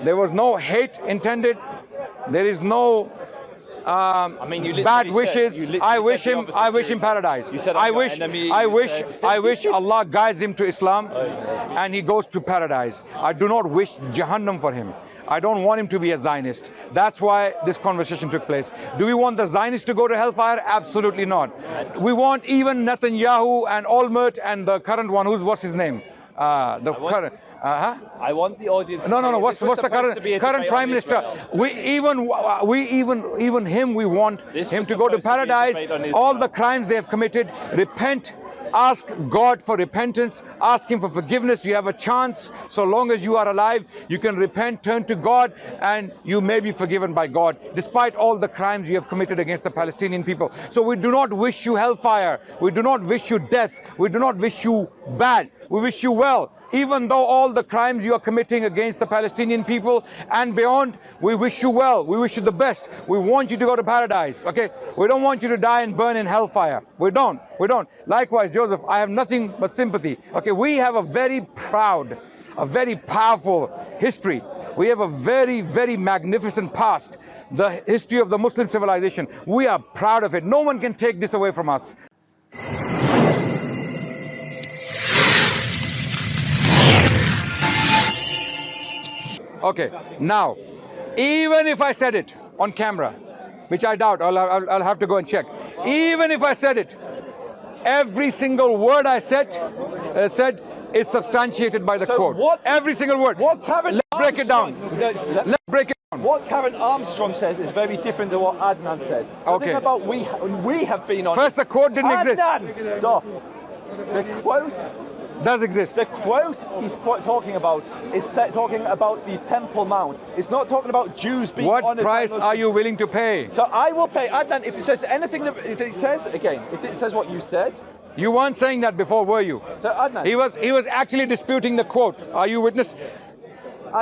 There was no hate intended. There is no I mean, you bad wishes. Said, I wish him paradise. You said, I wish Allah guides him to Islam and he goes to paradise. I do not wish Jahannam for him. I don't want him to be a Zionist. That's why this conversation took place. Do we want the Zionists to go to hellfire? Absolutely not. We want even Netanyahu and Olmert and the current one, what's his name? I want the audience. No. What's the current prime minister? We want him to go to paradise. All the crimes they have committed, repent. Ask God for repentance. Ask Him for forgiveness. You have a chance. So long as you are alive, you can repent, turn to God, and you may be forgiven by God, despite all the crimes you have committed against the Palestinian people. So we do not wish you hellfire. We do not wish you death. We do not wish you bad. We wish you well. Even though all the crimes you are committing against the Palestinian people and beyond, we wish you well. We wish you the best. We want you to go to paradise. Okay? We don't want you to die and burn in hellfire. We don't. Likewise, Joseph, I have nothing but sympathy. Okay, we have a very proud, a very powerful history. We have a very, very magnificent past. The history of the Muslim civilization. We are proud of it. No one can take this away from us. Okay, now, even if I said it on camera, which I doubt, I'll have to go and check. Even if I said it, every single word I said is substantiated by the quote. Every single word. Let's break it down. Let's break it down. What Karen Armstrong says is very different to what Adnan says. Okay. The thing about we have been on. First, the quote didn't exist. Adnan, stop. The quote does exist. The quote he's talking about is talking about the Temple Mount. It's not talking about Jews being honored. What price are you willing to pay? So I will pay. Adnan, if it says anything that it says, again, if it says what you said. You weren't saying that before, were you? So Adnan. He was actually disputing the quote. Are you witness?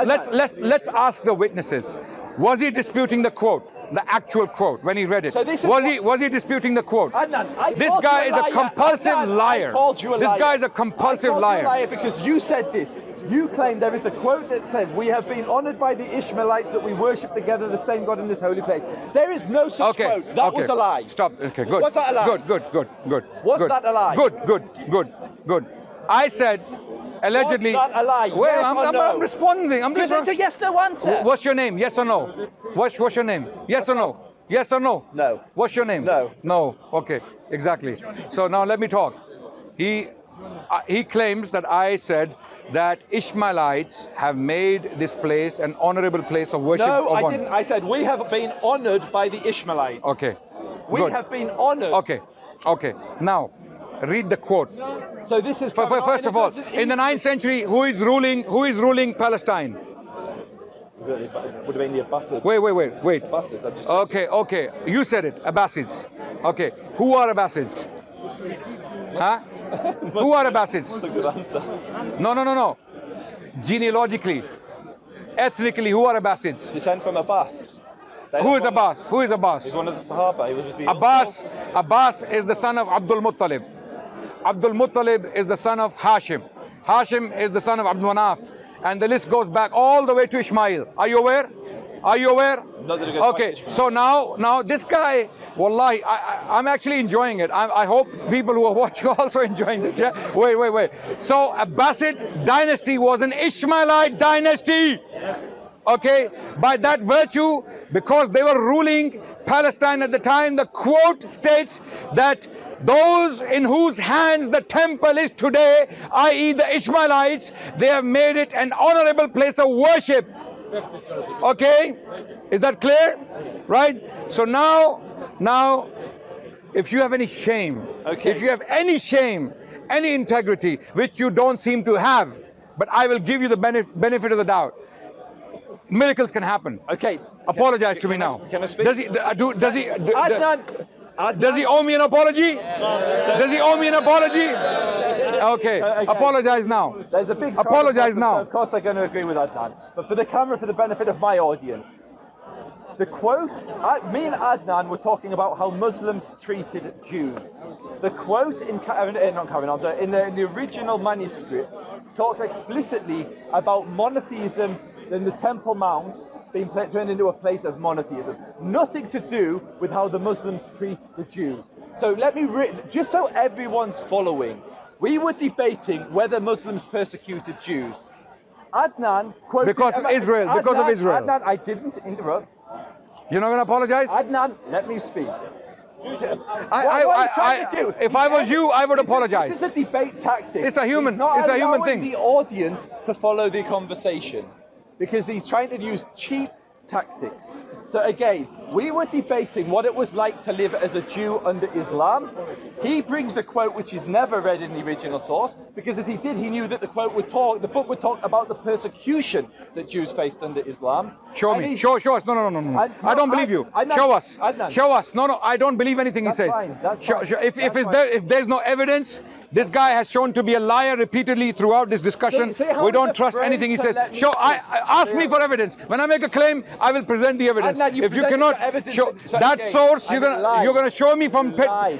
Let's ask the witnesses. Was he disputing the quote? The actual quote when he read it. So was he disputing the quote? Adnan, this guy is a compulsive liar. I called you a liar. This guy is a compulsive liar. You a liar because you said this. You claim there is a quote that says we have been honored by the Ishmaelites that we worship together the same God in this holy place. There is no such quote. That was a lie. Stop. Okay, good. Was that a lie? Good. Was that a lie? Good. I said allegedly. Was that a lie? Well, yes or no? I'm responding. Because it's a yes/no answer. What's your name? Yes or no? What's your name? Yes or no? Yes or no? No. What's your name? No. No. Okay. Exactly. So now let me talk. He claims that I said that Ishmaelites have made this place an honorable place of worship. No, I didn't. I said we have been honored by the Ishmaelites. Okay. We have been honored. Okay. Now, read the quote. So this is first of all, in the 9th century, who is ruling Palestine? Would have been the Abbasids. Wait. Abbasids, okay. You said it. Abbasids. Okay. Who are Abbasids? Huh? Who are Abbasids? That's a good answer. No. Genealogically, ethnically, who are Abbasids? Descent from Abbas. Who is Abbas? He's one of the Sahaba. He was the Abbas is the son of Abdul Muttalib. Abdul Muttalib is the son of Hashim. Hashim is the son of Abdul Manaf. And the list goes back all the way to Ishmael. Are you aware? Okay, so now this guy, wallahi, I'm actually enjoying it. I hope people who are watching are also enjoying this. Yeah. Wait. So Abbasid dynasty was an Ishmaelite dynasty. Okay, by that virtue, because they were ruling Palestine at the time, the quote states that those in whose hands the temple is today, i.e. the Ishmaelites, they have made it an honorable place of worship. Okay, is that clear? Right? So now, if you have any shame, if you have any shame, any integrity, which you don't seem to have, but I will give you the benefit of the doubt. Miracles can happen. Okay. Apologize to me now. Can I speak? Does he owe me an apology? Does he owe me an apology? Okay. Apologize now. There's a big apologize now. So of course I'm going to agree with Adnan. But for the camera, for the benefit of my audience, the quote, me and Adnan were talking about how Muslims treated Jews. The quote in the original manuscript talks explicitly about monotheism than the Temple Mount being turned into a place of monotheism. Nothing to do with how the Muslims treat the Jews. So let me, just so everyone's following, we were debating whether Muslims persecuted Jews. Adnan quoted... Because of Israel, because of Israel. Adnan, I didn't interrupt. You're not going to apologize? Adnan, let me speak. If I was you, I would apologize. This is a debate tactic. It's a human, He's not it's a human allowing thing. the audience to follow the conversation because he's trying to use cheap tactics. So again, we were debating what it was like to live as a Jew under Islam. He brings a quote which he's never read in the original source, because if he did, he knew that the book would talk about the persecution that Jews faced under Islam. Show me. Show us. No. I don't believe you. Show us. Show us. No, I don't believe anything he says. That's fine. If there's no evidence, this guy has shown to be a liar repeatedly throughout this discussion. We don't trust anything he says. Ask me for evidence. When I make a claim, I will present the evidence. If you cannot show that source, you're gonna show me from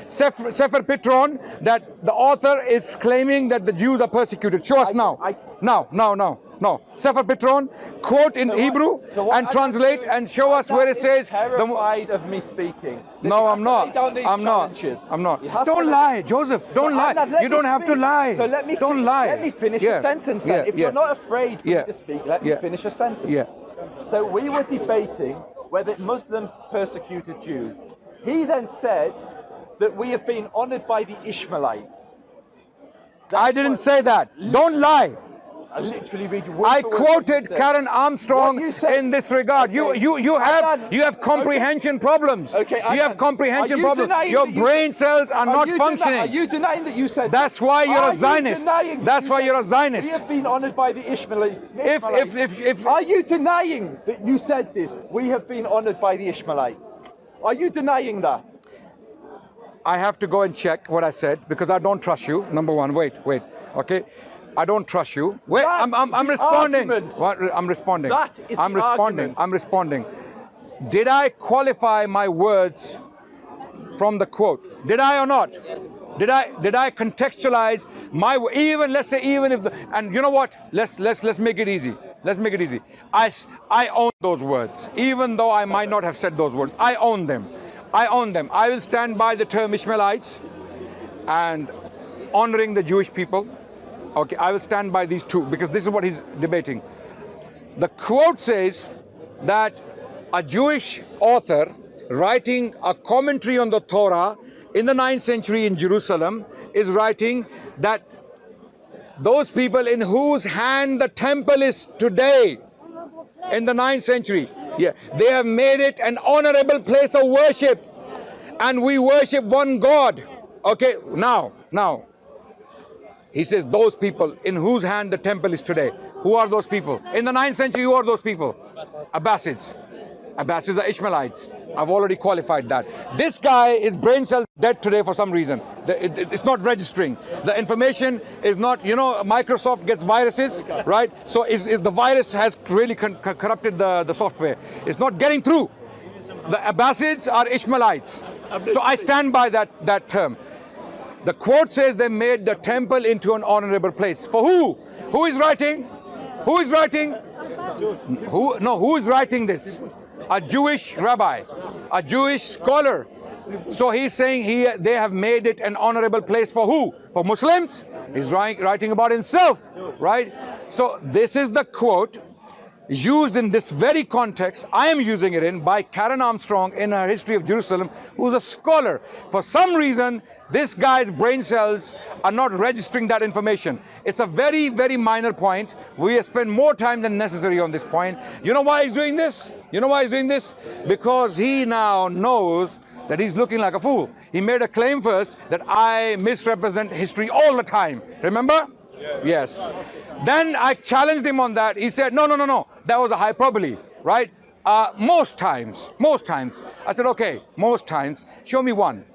Sefer Pitron that the author is claiming that the Jews are persecuted. Show us now. No. Sefer Pitron, quote in Hebrew and translate and show us where it says. Terrified of me speaking. No, I'm not. I'm not. Don't lie, Joseph. Don't lie. You don't have to lie. So let me finish a sentence then. If you're not afraid for me to speak, let me finish a sentence. So we were debating whether Muslims persecuted Jews. He then said that we have been honored by the Ishmaelites. I didn't say that. Don't lie. I literally read you. I quoted Karen Armstrong in this regard. You have comprehension problems. Okay, you have comprehension problems. Your brain cells are not functioning. Are you denying that you said that's that? why you're a Zionist. That's why you're a Zionist. We have been honored by the Ishmaelites. If are you denying that you said this? We have been honored by the Ishmaelites. Are you denying that? I have to go and check what I said because I don't trust you. Number one, wait. Okay. I don't trust you. Wait, I'm responding. What? I'm responding. That is the argument. I'm responding. Did I qualify my words from the quote? Did I or not? Did I contextualize my let's say if the, and you know what? Let's make it easy. Let's make it easy. I own those words, even though I might not have said those words. I own them. I will stand by the term Ishmaelites and honoring the Jewish people. Okay, I will stand by these two because this is what he's debating. The quote says that a Jewish author writing a commentary on the Torah in the 9th century in Jerusalem is writing that those people in whose hand the temple is today in the 9th century, they have made it an honorable place of worship and we worship one God. Okay, now. He says those people in whose hand the temple is today. Who are those people? In the 9th century, who are those people? Abbasids. Abbasids are Ishmaelites. I've already qualified that. This guy is brain cells dead today for some reason. It's not registering. The information is not, Microsoft gets viruses, right? So is the virus has really corrupted the software. It's not getting through. The Abbasids are Ishmaelites. So I stand by that term. The quote says they made the temple into an honorable place. For who? Who is writing? Who is writing? Who is writing this? A Jewish rabbi, a Jewish scholar. So he's saying they have made it an honorable place for who? For Muslims? He's writing about himself, right? So this is the quote used in this very context. I am using it by Karen Armstrong in her History of Jerusalem, who's a scholar. For some reason, this guy's brain cells are not registering that information. It's a very, very minor point. We have spent more time than necessary on this point. You know why he's doing this? Because he now knows that he's looking like a fool. He made a claim first that I misrepresent history all the time. Remember? Yes. Then I challenged him on that. He said, no. That was a hyperbole, right? Most times. I said, okay, most times. Show me one.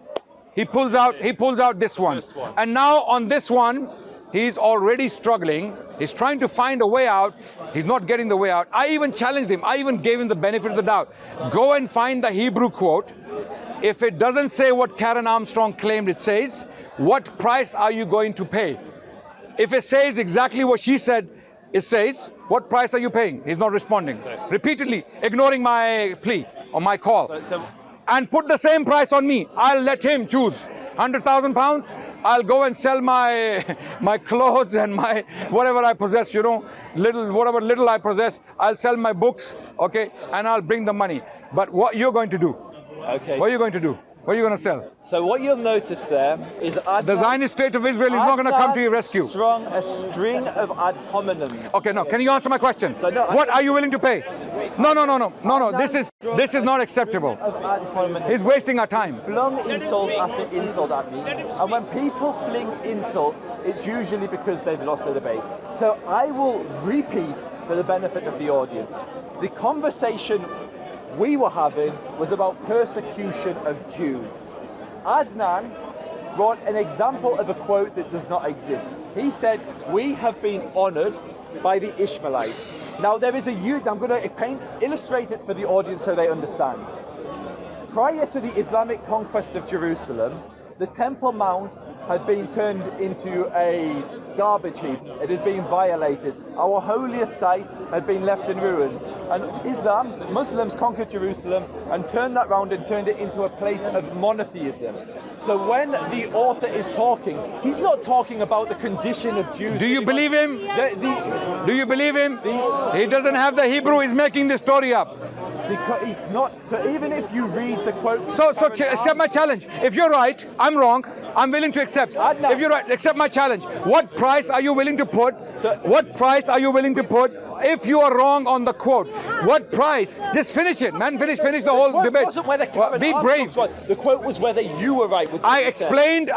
He pulls out this one. And now on this one, he's already struggling. He's trying to find a way out. He's not getting the way out. I even challenged him. I even gave him the benefit of the doubt. Go and find the Hebrew quote. If it doesn't say what Karen Armstrong claimed it says, what price are you going to pay? If it says exactly what she said it says, What price are you paying? He's not responding. Repeatedly ignoring my plea or my call. And put the same price on me. I'll let him choose. £100,000. I'll go and sell my clothes and my whatever I possess, you know, whatever little I possess. I'll sell my books, okay, and I'll bring the money. But what you're going to do? Okay. What are you going to do? What are you going to sell? So what you'll notice there is Adnan, the Zionist state of Israel is not going to come to your rescue. Strong a string of ad hominems. Okay, no. Can you answer my question? So, no, what are you willing to pay? No. This is not acceptable. He's wasting our time. Flung insult after insult at me, and when people fling insults, it's usually because they've lost the debate. So I will repeat for the benefit of the audience. The conversation we were having was about persecution of Jews. Adnan brought an example of a quote that does not exist. He said, we have been honoured by the Ishmaelites. Now there is I'm going to illustrate it for the audience so they understand. Prior to the Islamic conquest of Jerusalem, the Temple Mount had been turned into a garbage heap. It had been violated. Our holiest site had been left in ruins. And Muslims conquered Jerusalem and turned that round and turned it into a place of monotheism. So when the author is talking, he's not talking about the condition of Jews. Do you believe him? Do you believe him? He doesn't have the Hebrew, he's making this story up. Because he's not, so even if you read the quote... So accept my challenge. If you're right, I'm wrong, I'm willing to accept. Adnan. If you're right, accept my challenge. What price are you willing to put? What price are you willing to put if you are wrong on the quote? What price? Just finish it, man. Finish the whole debate. It wasn't whether Be brave. The quote was whether you were right with what I explained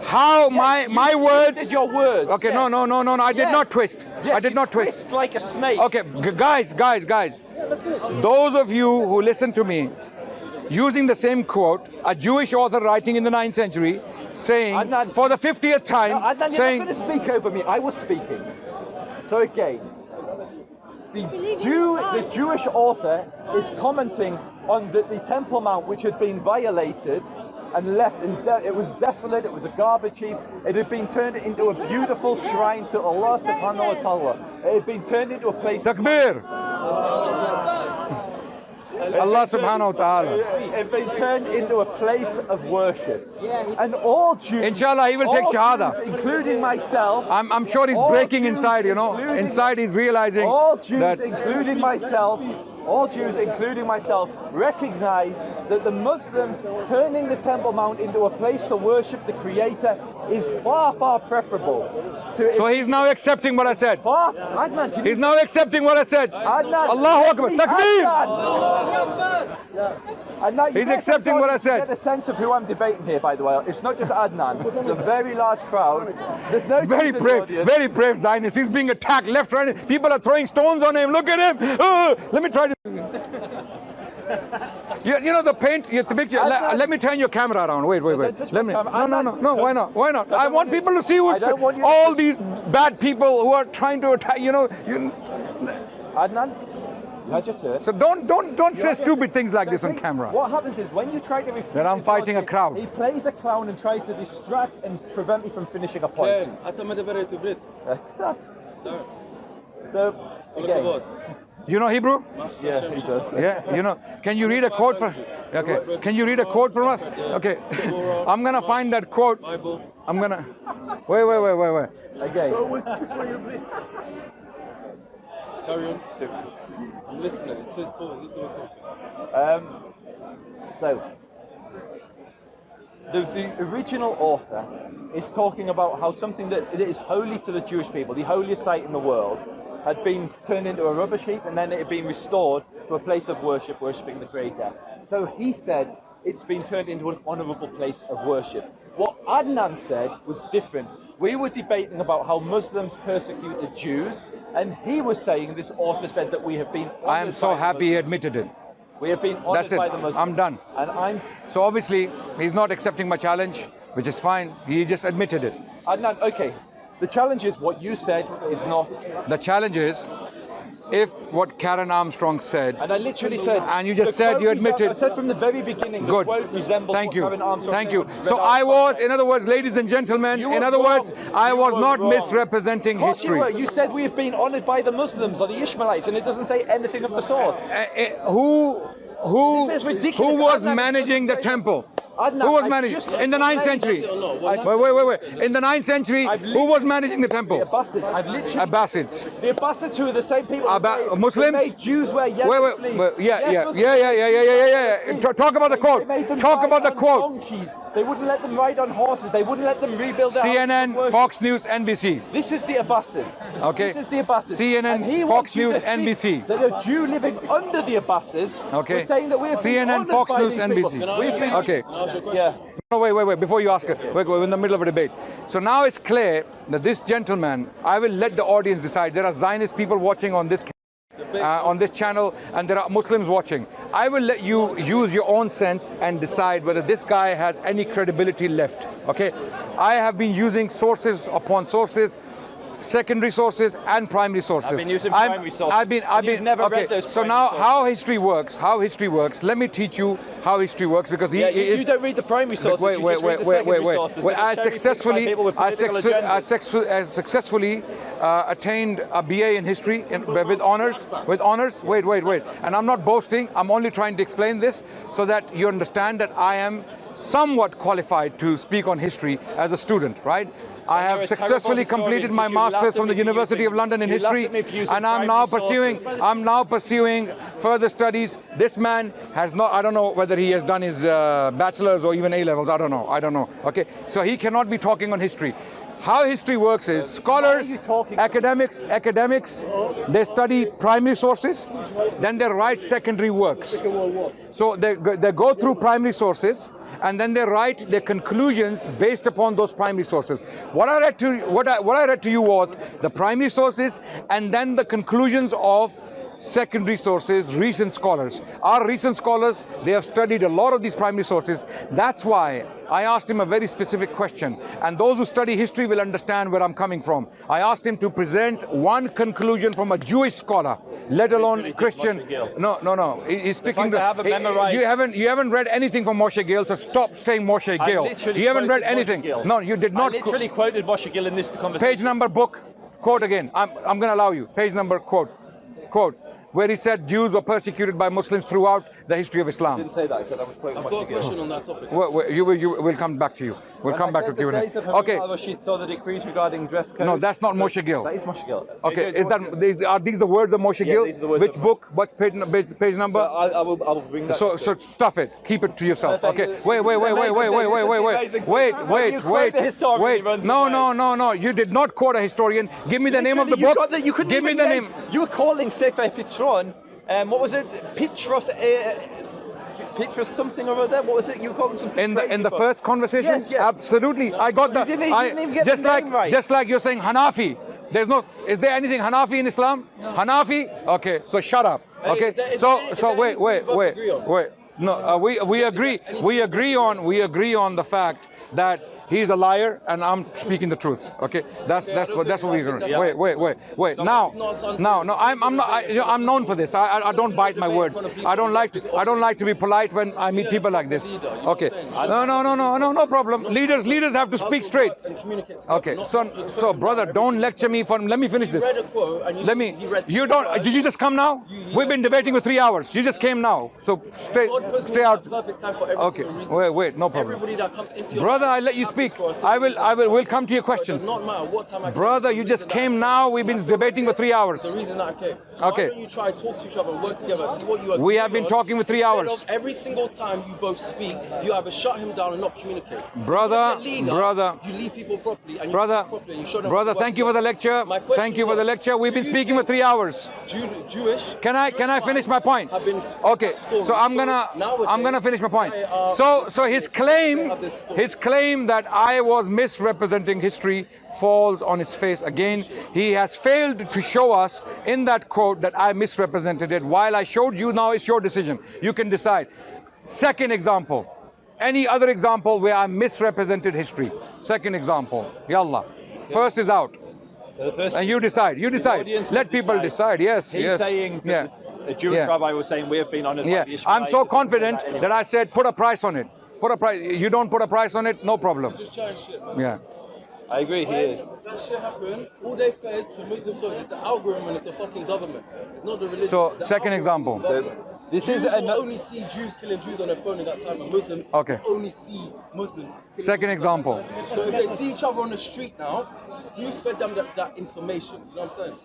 how my words... Did your words. Okay, yes. no. I did not twist. Yes, I did not twist. Like a snake. Okay, guys. Those of you who listen to me, using the same quote, a Jewish author writing in the 9th century, saying, Adnan, for the 50th time, Adnan, saying... you're not going to speak over me. I was speaking. So again, the Jewish author is commenting on the Temple Mount, which had been violated and left, it was desolate, it was a garbage heap. It had been turned into a beautiful shrine to Allah subhanahu wa ta'ala. It had been turned into a place... Takbir! Allah subhanahu wa ta'ala. It had been turned into a place of worship. And all Jews... Inshallah, he will take shahada. Jews, including myself... I'm sure he's breaking Jews inside, you know. Inside he's realizing all Jews, that... All Jews, including myself, recognize that the Muslims turning the Temple Mount into a place to worship the Creator is far, far preferable to... So he's now accepting what I said. Adnan, he's now accepting what I said. Adnan, Allahu Akbar. Takbir! He's accepting what I said. You get a sense of who I'm debating here, by the way. It's not just Adnan. It's a very large crowd. There's no... Very brave Zionist. He's being attacked left, right. People are throwing stones on him. Look at him. Let me try to... You know the paint, the picture. Let me turn your camera around. Wait. Let me. No. Why not? I want people to see all these bad people who are trying to attack. Adnan, you had your turn. So don't say stupid things like this on camera. What happens is when you try to refute, that I'm fighting a crowd. He plays a clown and tries to distract and prevent me from finishing a point. So again. Do you know Hebrew? Yeah, he does. Yeah, you know. Can you read a quote for? Okay. Can you read a quote from us? Okay. I'm gonna find that quote. I'm gonna. Wait. Okay. Carry on. I'm listening. It's his talk. He's doing talking. So the original author is talking about how something that is holy to the Jewish people, the holiest site in the world, had been turned into a rubbish heap, and then it had been restored to a place of worship, worshipping the Creator. So he said it's been turned into an honourable place of worship. What Adnan said was different. We were debating about how Muslims persecute the Jews, and he was saying, this author said, that we have been honoured. I am so happy he admitted it. We have been honoured by the Muslims. I'm done. And So obviously, he's not accepting my challenge, which is fine. He just admitted it. Adnan, okay. The challenge is what you said is not. The challenge is if what Karen Armstrong said, and I literally said, and you just said you admitted. I said from the very beginning, Good. the quote resembles Thank what you. Karen Armstrong Thank said, you. which is So read out I of was, context. in other words, ladies and gentlemen, You were in other wrong. words, I You was were not wrong. misrepresenting Of course history. You were. You said we have been honoured by the Muslims or the Ishmaelites, and it doesn't say anything of the sort. Who This is ridiculous. was Adnan, it managing the doesn't say- temple? Adnan, Who was I managing just in the 9th century? Wait. In the 9th century, who was managing the temple? The Abbasids. I've literally. Abbasids. The Abbasids, who are the same people. Muslims? They made Jews wear yellow sleeves. Yeah. Talk about the quote. They made them Talk ride about the on quote. donkeys. They wouldn't let them ride on horses. They wouldn't let them rebuild their houses of CNN, worship. Fox News, NBC. This is the Abbasids. Okay. This is the Abbasids. CNN, And he Fox wants you News, to think NBC. That a Jew living under the Abbasids was saying that we're CNN, Fox News, NBC. Okay. Yeah. No, wait. Before you ask, we're in the middle of a debate. So now it's clear that this gentleman, I will let the audience decide. There are Zionist people watching on this channel, and there are Muslims watching. I will let you use your own sense and decide whether this guy has any credibility left. Okay? I have been using sources upon sources, secondary sources and primary sources. I've been using primary sources. I've been never okay. read those So primary now, sources. how history works. Let me teach you how history works, because you don't read the primary sources. Wait. You just read the secondary sources. I successfully attained a BA in history with honors. Wait. And I'm not boasting. I'm only trying to explain this so that you understand that I am somewhat qualified to speak on history as a student, right? I have successfully completed my master's from the University of London in history, and I'm now pursuing further studies. This man has not, I don't know whether he has done his bachelor's or even A-levels, I don't know. Okay, so he cannot be talking on history. How history works is scholars, academics, they study primary sources, then they write secondary works. So they go through primary sources, and then they write their conclusions based upon those primary sources. What I read to you was the primary sources and then the conclusions of secondary sources, recent scholars. Our recent scholars, they have studied a lot of these primary sources. That's why I asked him a very specific question, and those who study history will understand where I'm coming from. I asked him to present one conclusion from a Jewish scholar, let alone Christian. No. He's sticking to. You haven't read anything from Moshe Gale, so stop saying Moshe Gale. You haven't read anything. No, you did not. I literally quoted Moshe Gale in this conversation. Page number, book, quote again. I'm going to allow you. Page number, quote, where he said Jews were persecuted by Muslims throughout the history of Islam. I didn't say that. I said I was quoting I've got a question on that topic. We'll come back to you. We'll come back to Q&A. Okay. Saw the decrees regarding dress code. No, that's not Moshe Gale. That is Moshe Gale. Okay, are these the words of Moshe Gale? these are the words Which of book? What page number? So I will bring that. So stuff it. Keep it to yourself. Okay. Wait. No. You did not quote a historian. Give me the name of the book. Give me the name. You were calling Sefer Petron. What was it? Petros something or other. What was it? You were calling something. In the first conversation? Yes. Absolutely. I got that. You didn't even get the name right. Just like you're saying Hanafi. Is there anything Hanafi in Islam? Hanafi? Okay, so shut up. Okay. Wait. No, we agree on the fact that he's a liar and I'm speaking the truth. Okay, that's what we're going to. Wait. Now, I'm known for this. I don't bite my words. I don't like to be polite when I meet people like this. Okay. No problem. Leaders have to speak straight. Okay. So brother, don't lecture me. Let me finish this. You don't. Did you just come now? We've been debating for 3 hours. You just came now. So stay out. Okay. Wait. No problem. Brother, I let you speak. We'll come to your questions. Brother, you just came now. We've been debating for 3 hours. The reason that I came. Okay. Why don't you try and talk to each other and work together, see what you agree We have been talking for 3 hours. Instead of every single time you both speak, you either shut him down and not communicate. Brother, you lead people properly and you speak properly and you show them brother, thank you for the lecture. Thank you for the lecture. We've been speaking for 3 hours. Jewish. Can I finish my point? Okay. So I'm gonna finish my point. So his claim that I was misrepresenting history falls on its face again. He has failed to show us in that quote that I misrepresented it. While I showed you, now it's your decision. You can decide. Second example. Any other example where I misrepresented history? Second example. Yallah. First is out. So the first And you decide. You decide. Let people decide. Yes. He's yes. saying that a Jewish rabbi was saying we have been honoured by the Ishmaelites. I'm so confident that I said put a price on it. Put a price. You don't put a price on it, no problem. Just chatting shit, man. Yeah. I agree, he is. That shit happened. All they fed to Muslim soldiers is the algorithm and it's the fucking government. It's not the religion. So, it's the second algorithm. example. This Jews is will only see Jews killing Jews on their phone in that time, and Muslims Okay. will only see Muslims killing Second Muslims. example. So if they see each other on the street now, who's fed them that information? You know what I'm saying?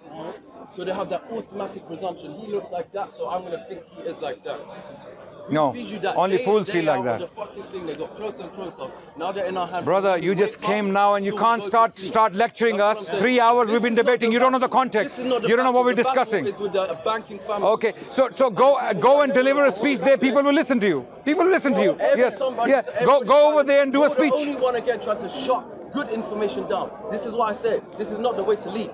So they have that automatic presumption. He looks like that, so I'm gonna think he is like that. No, Feed you that only day fools in, feel day like out that. on the fucking thing. They got closer and closer. Now they're in our hands. Brother, you just came now and you can't start lecturing us. 3 hours we've been debating. You don't know the context. You don't know what we're discussing. Is with the banking family. Okay, so go and deliver a speech there. People will listen to you. People will listen to you. Yes, yeah. Go over there and do a speech. You're the only one again trying to shut good information down. This is why I said this is not the way to lead.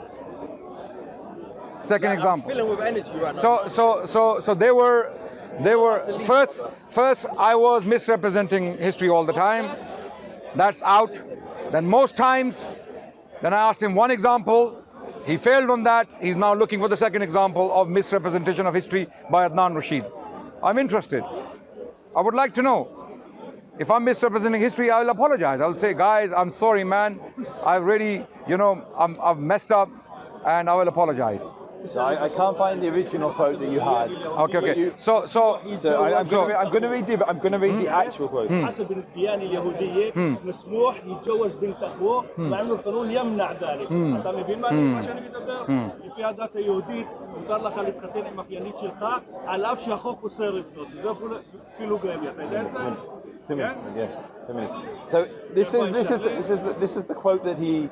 Second example. I'm feeling with energy right now. So they were first I was misrepresenting history all the time. That's out. Then most times, then I asked him one example. He failed on that. He's now looking for the second example of misrepresentation of history by Adnan Rashid. I'm interested. I would like to know. If I'm misrepresenting history, I'll apologize. I'll say, guys, I'm sorry, man. I've really, I've messed up, and I will apologize. So I can't find the original quote that you had. Okay. So I'm going to read the actual quote. حسب الديانة اليهودية مسموح يتجوز بنت أخوه مع إنه القانون يمنع ذلك. أنت مבין מה שאני מדבר? לפי הדת היהודית מותר לך להתחתן עם אחיינית שלך על אף שהחוק אוסר את זאת. זה פילוגמיה. אתה יודע את זה? 2 minutes, yeah, 2 minutes. So this is the quote that he.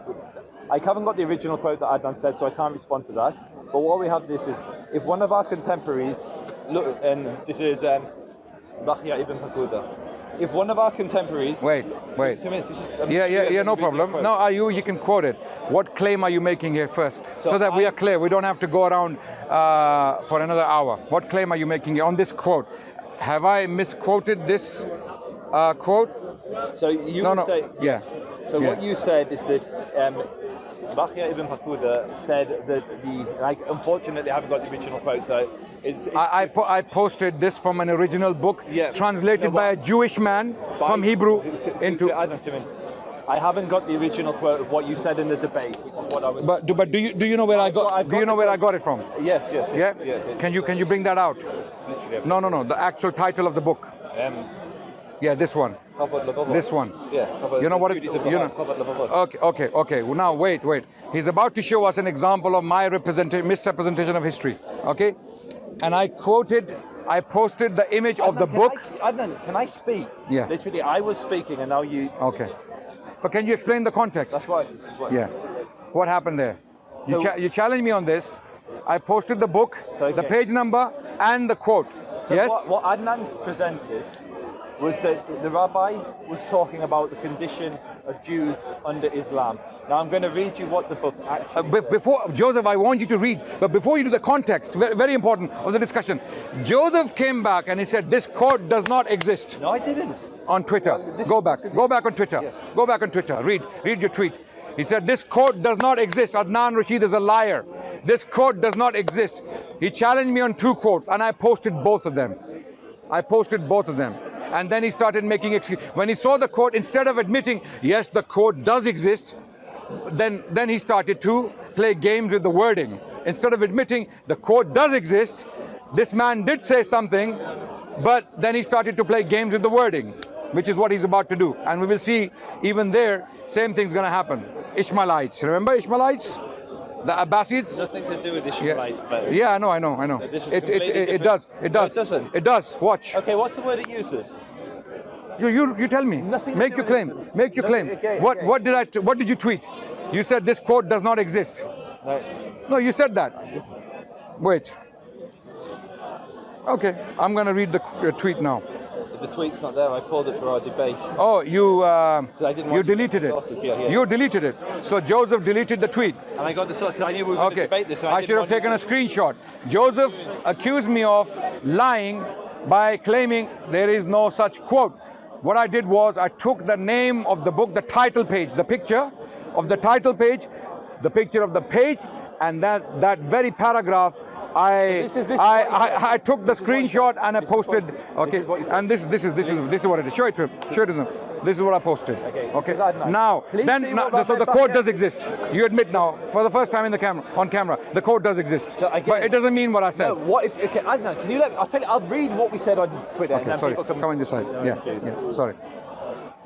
I haven't got the original quote that Adnan said, so I can't respond to that. But what we have is if one of our contemporaries, look, and this is Bahya ibn Hakuda. If one of our contemporaries. Wait. 2 minutes. No problem. No, you can quote it. What claim are you making here first, so that we are clear? We don't have to go around for another hour. What claim are you making on this quote? Have I misquoted this quote? So you say. Yeah. So what you said is that. Bahya ibn Hakuda said that unfortunately I haven't got the original quote, so I posted this from an original book translated by a Jewish man from Hebrew into. I haven't got the original quote of what you said in the debate, which is what I was. But do you know where I got? Do you know where I got it from? Yes. Yeah. Can you bring that out? No. The actual title of the book. Yeah, this one. This one. Yeah. You know what? Okay. Well, now wait. He's about to show us an example of my misrepresentation of history. Okay, and I posted the image of the book. Adnan, can I speak? Yeah. Literally, I was speaking, and now you. Okay. But can you explain the context? That's right. Yeah. What happened there? You challenged me on this. I posted the book, the page number, and the quote. So yes. What Adnan presented was that the rabbi was talking about the condition of Jews under Islam. Now I'm going to read you what the book actually says. Before, Joseph, I want you to read, but before you do the context, very, very important of the discussion, Joseph came back and he said, this quote does not exist. No, I didn't. On Twitter. Go back on Twitter. Yes. Go back on Twitter. Read your tweet. He said, this quote does not exist. Adnan Rashid is a liar. This quote does not exist. He challenged me on 2 quotes and I posted both of them. And then he started making excuses. When he saw the quote, instead of admitting, yes, the quote does exist, then he started to play games with the wording. Instead of admitting the quote does exist, this man did say something, but then he started to play games with the wording, which is what he's about to do. And we will see even there, same thing's going to happen. Ishmaelites, remember Ishmaelites? The Abbasids? Nothing to do with Ishmaelites, but yeah, I know. This is it does. No, it doesn't. It does. Watch. Okay, what's the word it uses? You tell me. Nothing. Make your claim. Make your claim. Okay, what did you tweet? You said this quote does not exist. No, you said that. Wait. Okay, I'm going to read the tweet now. The tweet's not there. I pulled it for our debate. Oh, you deleted it. Yeah. You deleted it. So Joseph deleted the tweet. And I got the source because I knew we were going to debate this. I should have taken a screenshot. Joseph accused me of lying by claiming there is no such quote. What I did was I took the name of the book, the title page, the picture of the title page, the picture of the page, and that very paragraph. I took the screenshot and I posted. Okay, and this is what it is. Show it to him. Show it to them. This is what I posted. Okay. Now, so the code does exist. You admit now, for the first time on camera, the code does exist. So again, but it doesn't mean what I said. No, what if? Okay, Adnan, can you let me? I'll read what we said on Twitter. Okay, sorry. Come on this side. Yeah. Sorry.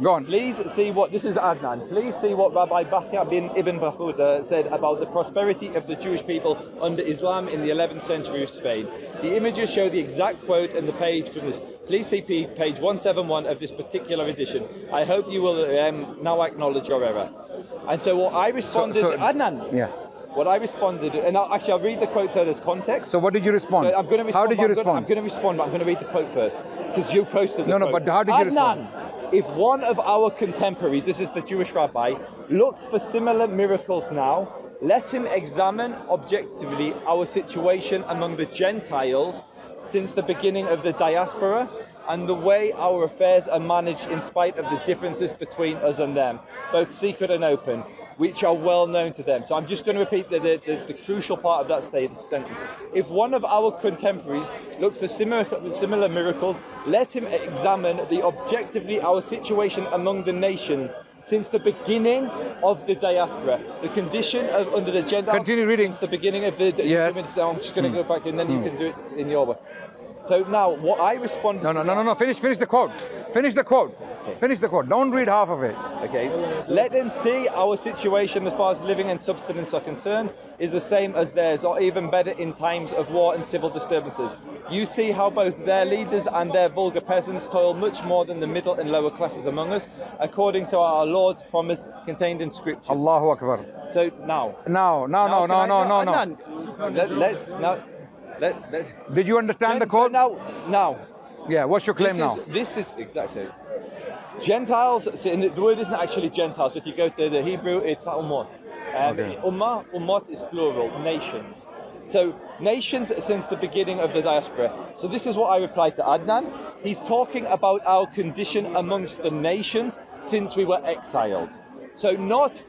Go on. Please see what, this is Adnan. Please see what Rabbi Bachya bin Ibn Bakhuda said about the prosperity of the Jewish people under Islam in the 11th century of Spain. The images show the exact quote and the page from this. Please see page 171 of this particular edition. I hope you will now acknowledge your error. And so what I responded, Adnan. Yeah. What I responded, and I'll read the quote so there's context. So what did you respond? So I'm going to respond. How did you respond? I'm going to respond, but I'm going to read the quote first because you posted the quote. No, but how did you respond? If one of our contemporaries, this is the Jewish rabbi, looks for similar miracles now, let him examine objectively our situation among the Gentiles since the beginning of the diaspora and the way our affairs are managed in spite of the differences between us and them, both secret and open, which are well known to them. So I'm just going to repeat the crucial part of that sentence. If one of our contemporaries looks for similar miracles, let him examine objectively our situation among the nations since the beginning of the diaspora. The condition under the Gentiles. Continue reading. Since the beginning of the... Yes. I'm just going to go back and then you can do it in your way. So now, what I responded... No. Finish the quote. Finish the quote. Okay. Finish the quote. Don't read half of it. Okay. Let them see our situation as far as living and subsistence are concerned is the same as theirs, or even better in times of war and civil disturbances. You see how both their leaders and their vulgar peasants toil much more than the middle and lower classes among us, according to our Lord's promise contained in Scripture. Allahu Akbar. So now. No. Let's Did you understand the quote? Now. Yeah, what's your claim now? This is exactly. Gentiles, so the word isn't actually Gentiles. If you go to the Hebrew, it's ummot. Ummot is plural, nations. So nations since the beginning of the diaspora. So this is what I replied to Adnan. He's talking about our condition amongst the nations since we were exiled. So not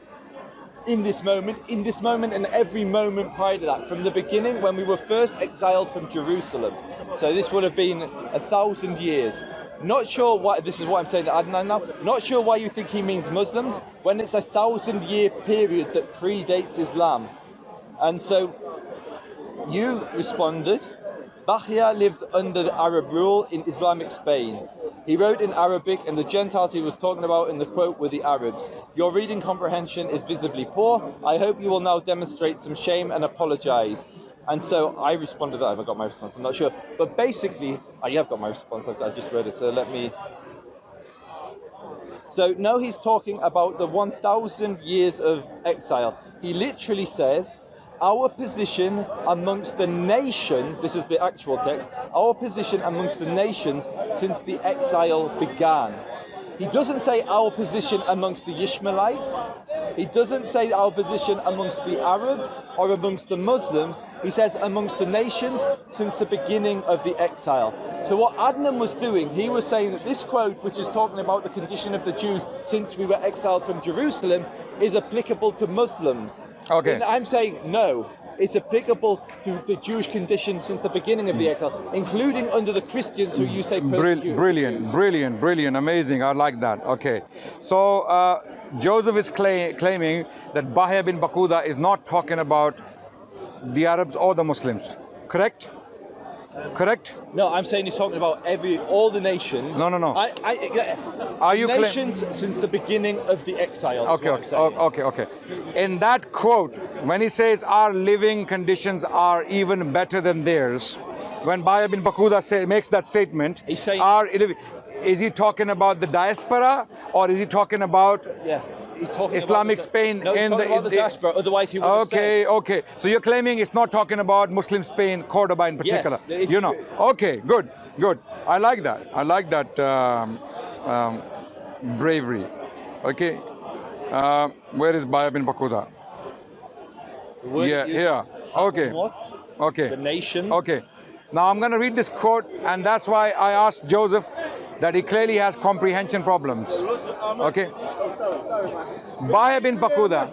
in this moment and every moment prior to that, from the beginning when we were first exiled from Jerusalem. So this would have been 1,000 years. Not sure why, this is what I'm saying to Adnan now, not sure why you think he means Muslims when it's a 1,000-year period that predates Islam. And so you responded, Bachya lived under the Arab rule in Islamic Spain. He wrote in Arabic, and the Gentiles he was talking about in the quote were the Arabs. Your reading comprehension is visibly poor. I hope you will now demonstrate some shame and apologize. And so I responded, have I got my response? I'm not sure. But basically, you have got my response, I just read it, so let me... So no, he's talking about the 1,000 years of exile. He literally says, our position amongst the nations, this is the actual text, our position amongst the nations since the exile began. He doesn't say our position amongst the Ishmaelites. He doesn't say our position amongst the Arabs or amongst the Muslims. He says amongst the nations since the beginning of the exile. So what Adnan was doing, he was saying that this quote, which is talking about the condition of the Jews since we were exiled from Jerusalem, is applicable to Muslims. Okay. And I'm saying no. It's applicable to the Jewish condition since the beginning of the exile, including under the Christians who you say persecuted. Brilliant, amazing. I like that. Okay. So Joseph is claiming that Bachya bin Bakhuda is not talking about the Arabs or the Muslims. Correct? Correct? No, I'm saying he's talking about all the nations. No. Are you nations since the beginning of the exile? Okay. In that quote, when he says our living conditions are even better than theirs, when Bachya bin Bakhuda makes that statement, he's saying, is he talking about the diaspora or is he talking about? Yeah. He's talking Islamic Spain in the diaspora, otherwise he would have said. Okay. So you're claiming it's not talking about Muslim Spain, Cordoba in particular. Yes, Okay, good. I like that. Bravery. Okay. Where is Bachya bin Bakhuda? Here. Okay. The nations. Okay. Now I'm going to read this quote, and that's why I asked Joseph that he clearly has comprehension problems. Okay. Bahya bin Pakuda.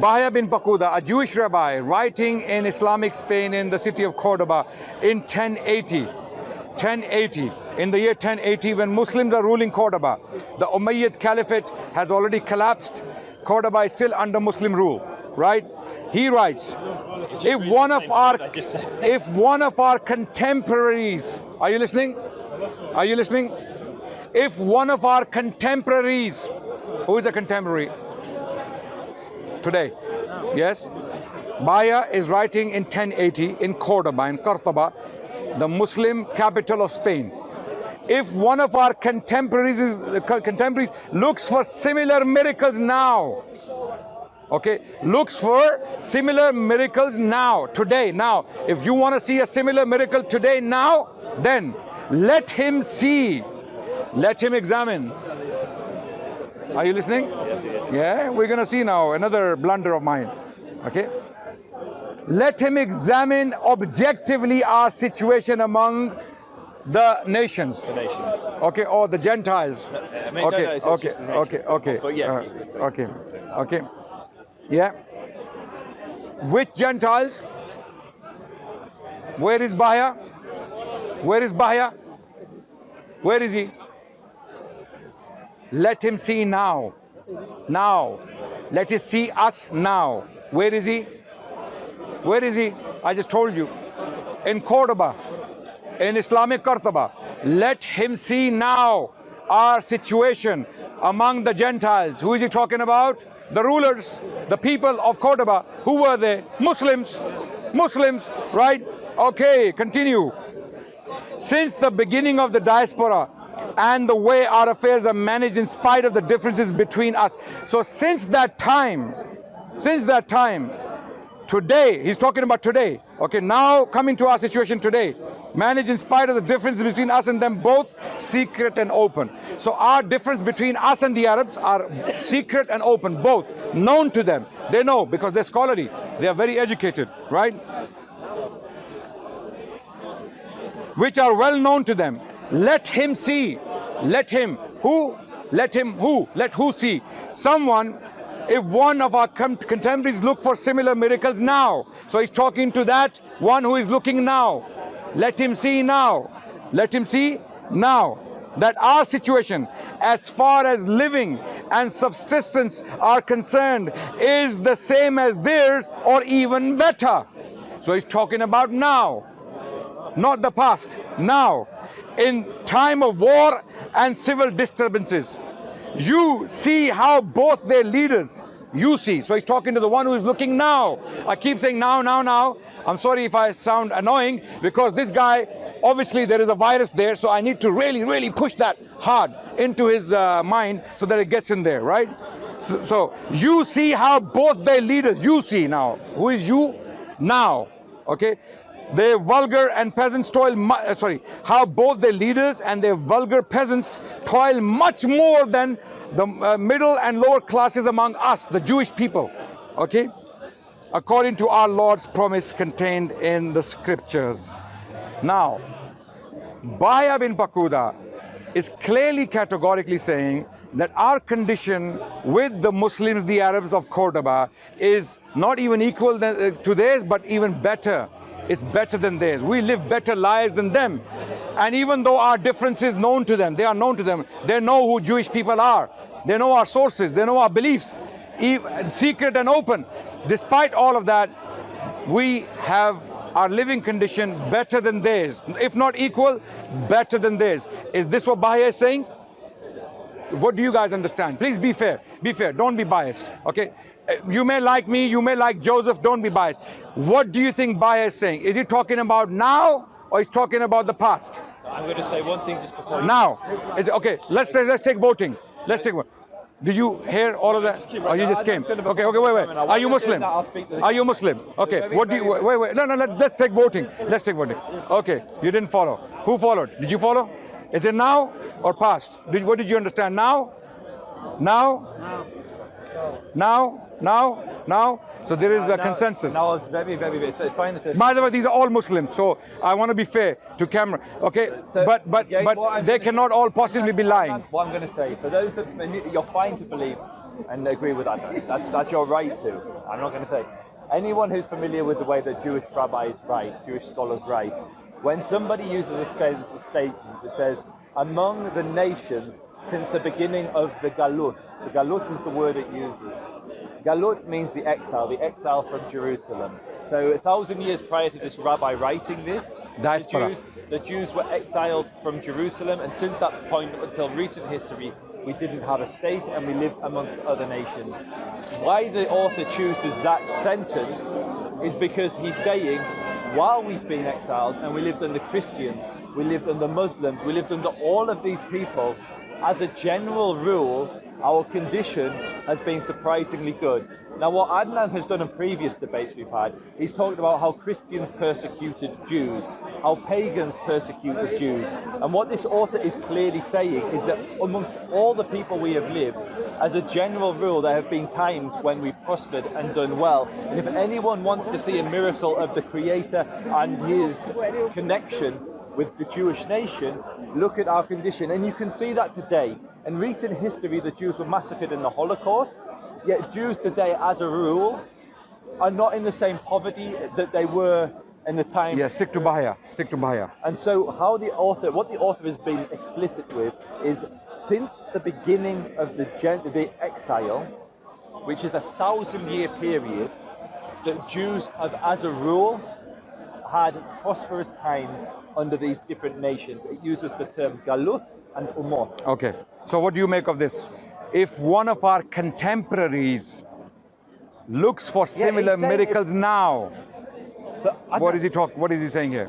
Bahya bin Pakuda, a Jewish rabbi writing in Islamic Spain in the city of Cordoba in 1080. 1080, in the year 1080, when Muslims are ruling Cordoba. The Umayyad Caliphate has already collapsed. Cordoba is still under Muslim rule, right? He writes, if one of our contemporaries, are you listening? Are you listening? If one of our contemporaries, who is a contemporary? Today, yes? Bahya is writing in 1080 in Cordoba, in Cordoba, the Muslim capital of Spain. If one of our contemporaries looks for similar miracles now, okay, looks for similar miracles now, today, now, if you want to see a similar miracle today, now, then let him see, let him examine. Are you listening? Yeah, we're going to see now another blunder of mine. Okay. Let him examine objectively our situation among the nations. Okay, or the Gentiles. Okay, okay. Yeah. Which Gentiles? Where is Bahya? Where is Bahya? Where is he? Let him see now. Now. Let him see us now. Where is he? Where is he? I just told you. In Cordoba, in Islamic Cordoba. Let him see now our situation among the Gentiles. Who is he talking about? The rulers, the people of Cordoba. Who were they? Muslims. Muslims, right? Okay, continue. Since the beginning of the diaspora and the way our affairs are managed in spite of the differences between us. So since that time, today, he's talking about today. Okay, now coming to our situation today. Managed in spite of the differences between us and them, both secret and open. So our difference between us and the Arabs are secret and open, both known to them. They know because they're scholarly. They are very educated, right? Which are well known to them. Let him see. Let him who? Let him who? Let who see? Someone. If one of our contemporaries look for similar miracles now. So he's talking to that one who is looking now. Let him see now. Let him see now that our situation as far as living and subsistence are concerned is the same as theirs or even better. So he's talking about now, not the past, now. In time of war and civil disturbances, you see how both their leaders, you see. So he's talking to the one who is looking now. I keep saying now, now, now. I'm sorry if I sound annoying because this guy, obviously there is a virus there, so I need to really, really push that hard into his mind so that it gets in there, right? So you see how both their leaders, you see now. Who is you? Now, okay? Their vulgar and peasants toil, how both their leaders and their vulgar peasants toil much more than the middle and lower classes among us, the Jewish people, okay? According to our Lord's promise contained in the scriptures. Now, Bahya bin Pakuda is clearly categorically saying that our condition with the Muslims, the Arabs of Cordoba, is not even equal to theirs, but even better. It's better than theirs. We live better lives than them. And even though our difference is known to them, they are known to them, they know who Jewish people are. They know our sources, they know our beliefs, secret and open. Despite all of that, we have our living condition better than theirs. If not equal, better than theirs. Is this what Bahya is saying? What do you guys understand? Please be fair. Be fair. Don't be biased. Okay? You may like me, you may like Joseph, don't be biased. What do you think Bahya is saying? Is he talking about now or is he talking about the past? I'm going to say one thing just before. Now. Okay, let's take voting. Let's take one. Did you hear all of that? Or you just came? Okay, wait. Are you Muslim? Are you Muslim? Okay, what do you, wait. No, let's take voting. Let's take voting. Okay, you didn't follow. Who followed? Did you follow? Is it now or past? What did you understand? Now? Now? Now? So there is a consensus. No, very, it's fine. By the way, these are all Muslims, so I want to be fair to camera. Okay, but they cannot all possibly be lying. What I'm going to say, for those that you're fine to believe and agree with that, that's your right to. I'm not going to say. Anyone who's familiar with the way that Jewish rabbis write, Jewish scholars write, when somebody uses a statement that says, among the nations since the beginning of the Galut is the word it uses. Galut means the exile from Jerusalem. So 1,000 years prior to this rabbi writing this, the Jews were exiled from Jerusalem, and since that point until recent history, we didn't have a state and we lived amongst other nations. Why the author chooses that sentence is because he's saying, while we've been exiled and we lived under Christians, we lived under Muslims, we lived under all of these people, as a general rule, our condition has been surprisingly good. Now, what Adnan has done in previous debates we've had, he's talked about how Christians persecuted Jews, how pagans persecuted Jews. And what this author is clearly saying is that amongst all the people we have lived, as a general rule, there have been times when we've prospered and done well. And if anyone wants to see a miracle of the Creator and his connection with the Jewish nation, look at our condition. And you can see that today. In recent history, the Jews were massacred in the Holocaust, yet Jews today, as a rule, are not in the same poverty that they were in the time. Yeah, stick to Bahia. And so what the author has been explicit with is, since the beginning of the exile, which is a 1,000-year period, that Jews have, as a rule, had prosperous times under these different nations. It uses the term galut and umot. Okay, so what do you make of this? If one of our contemporaries looks for similar miracles now, so what is he saying here?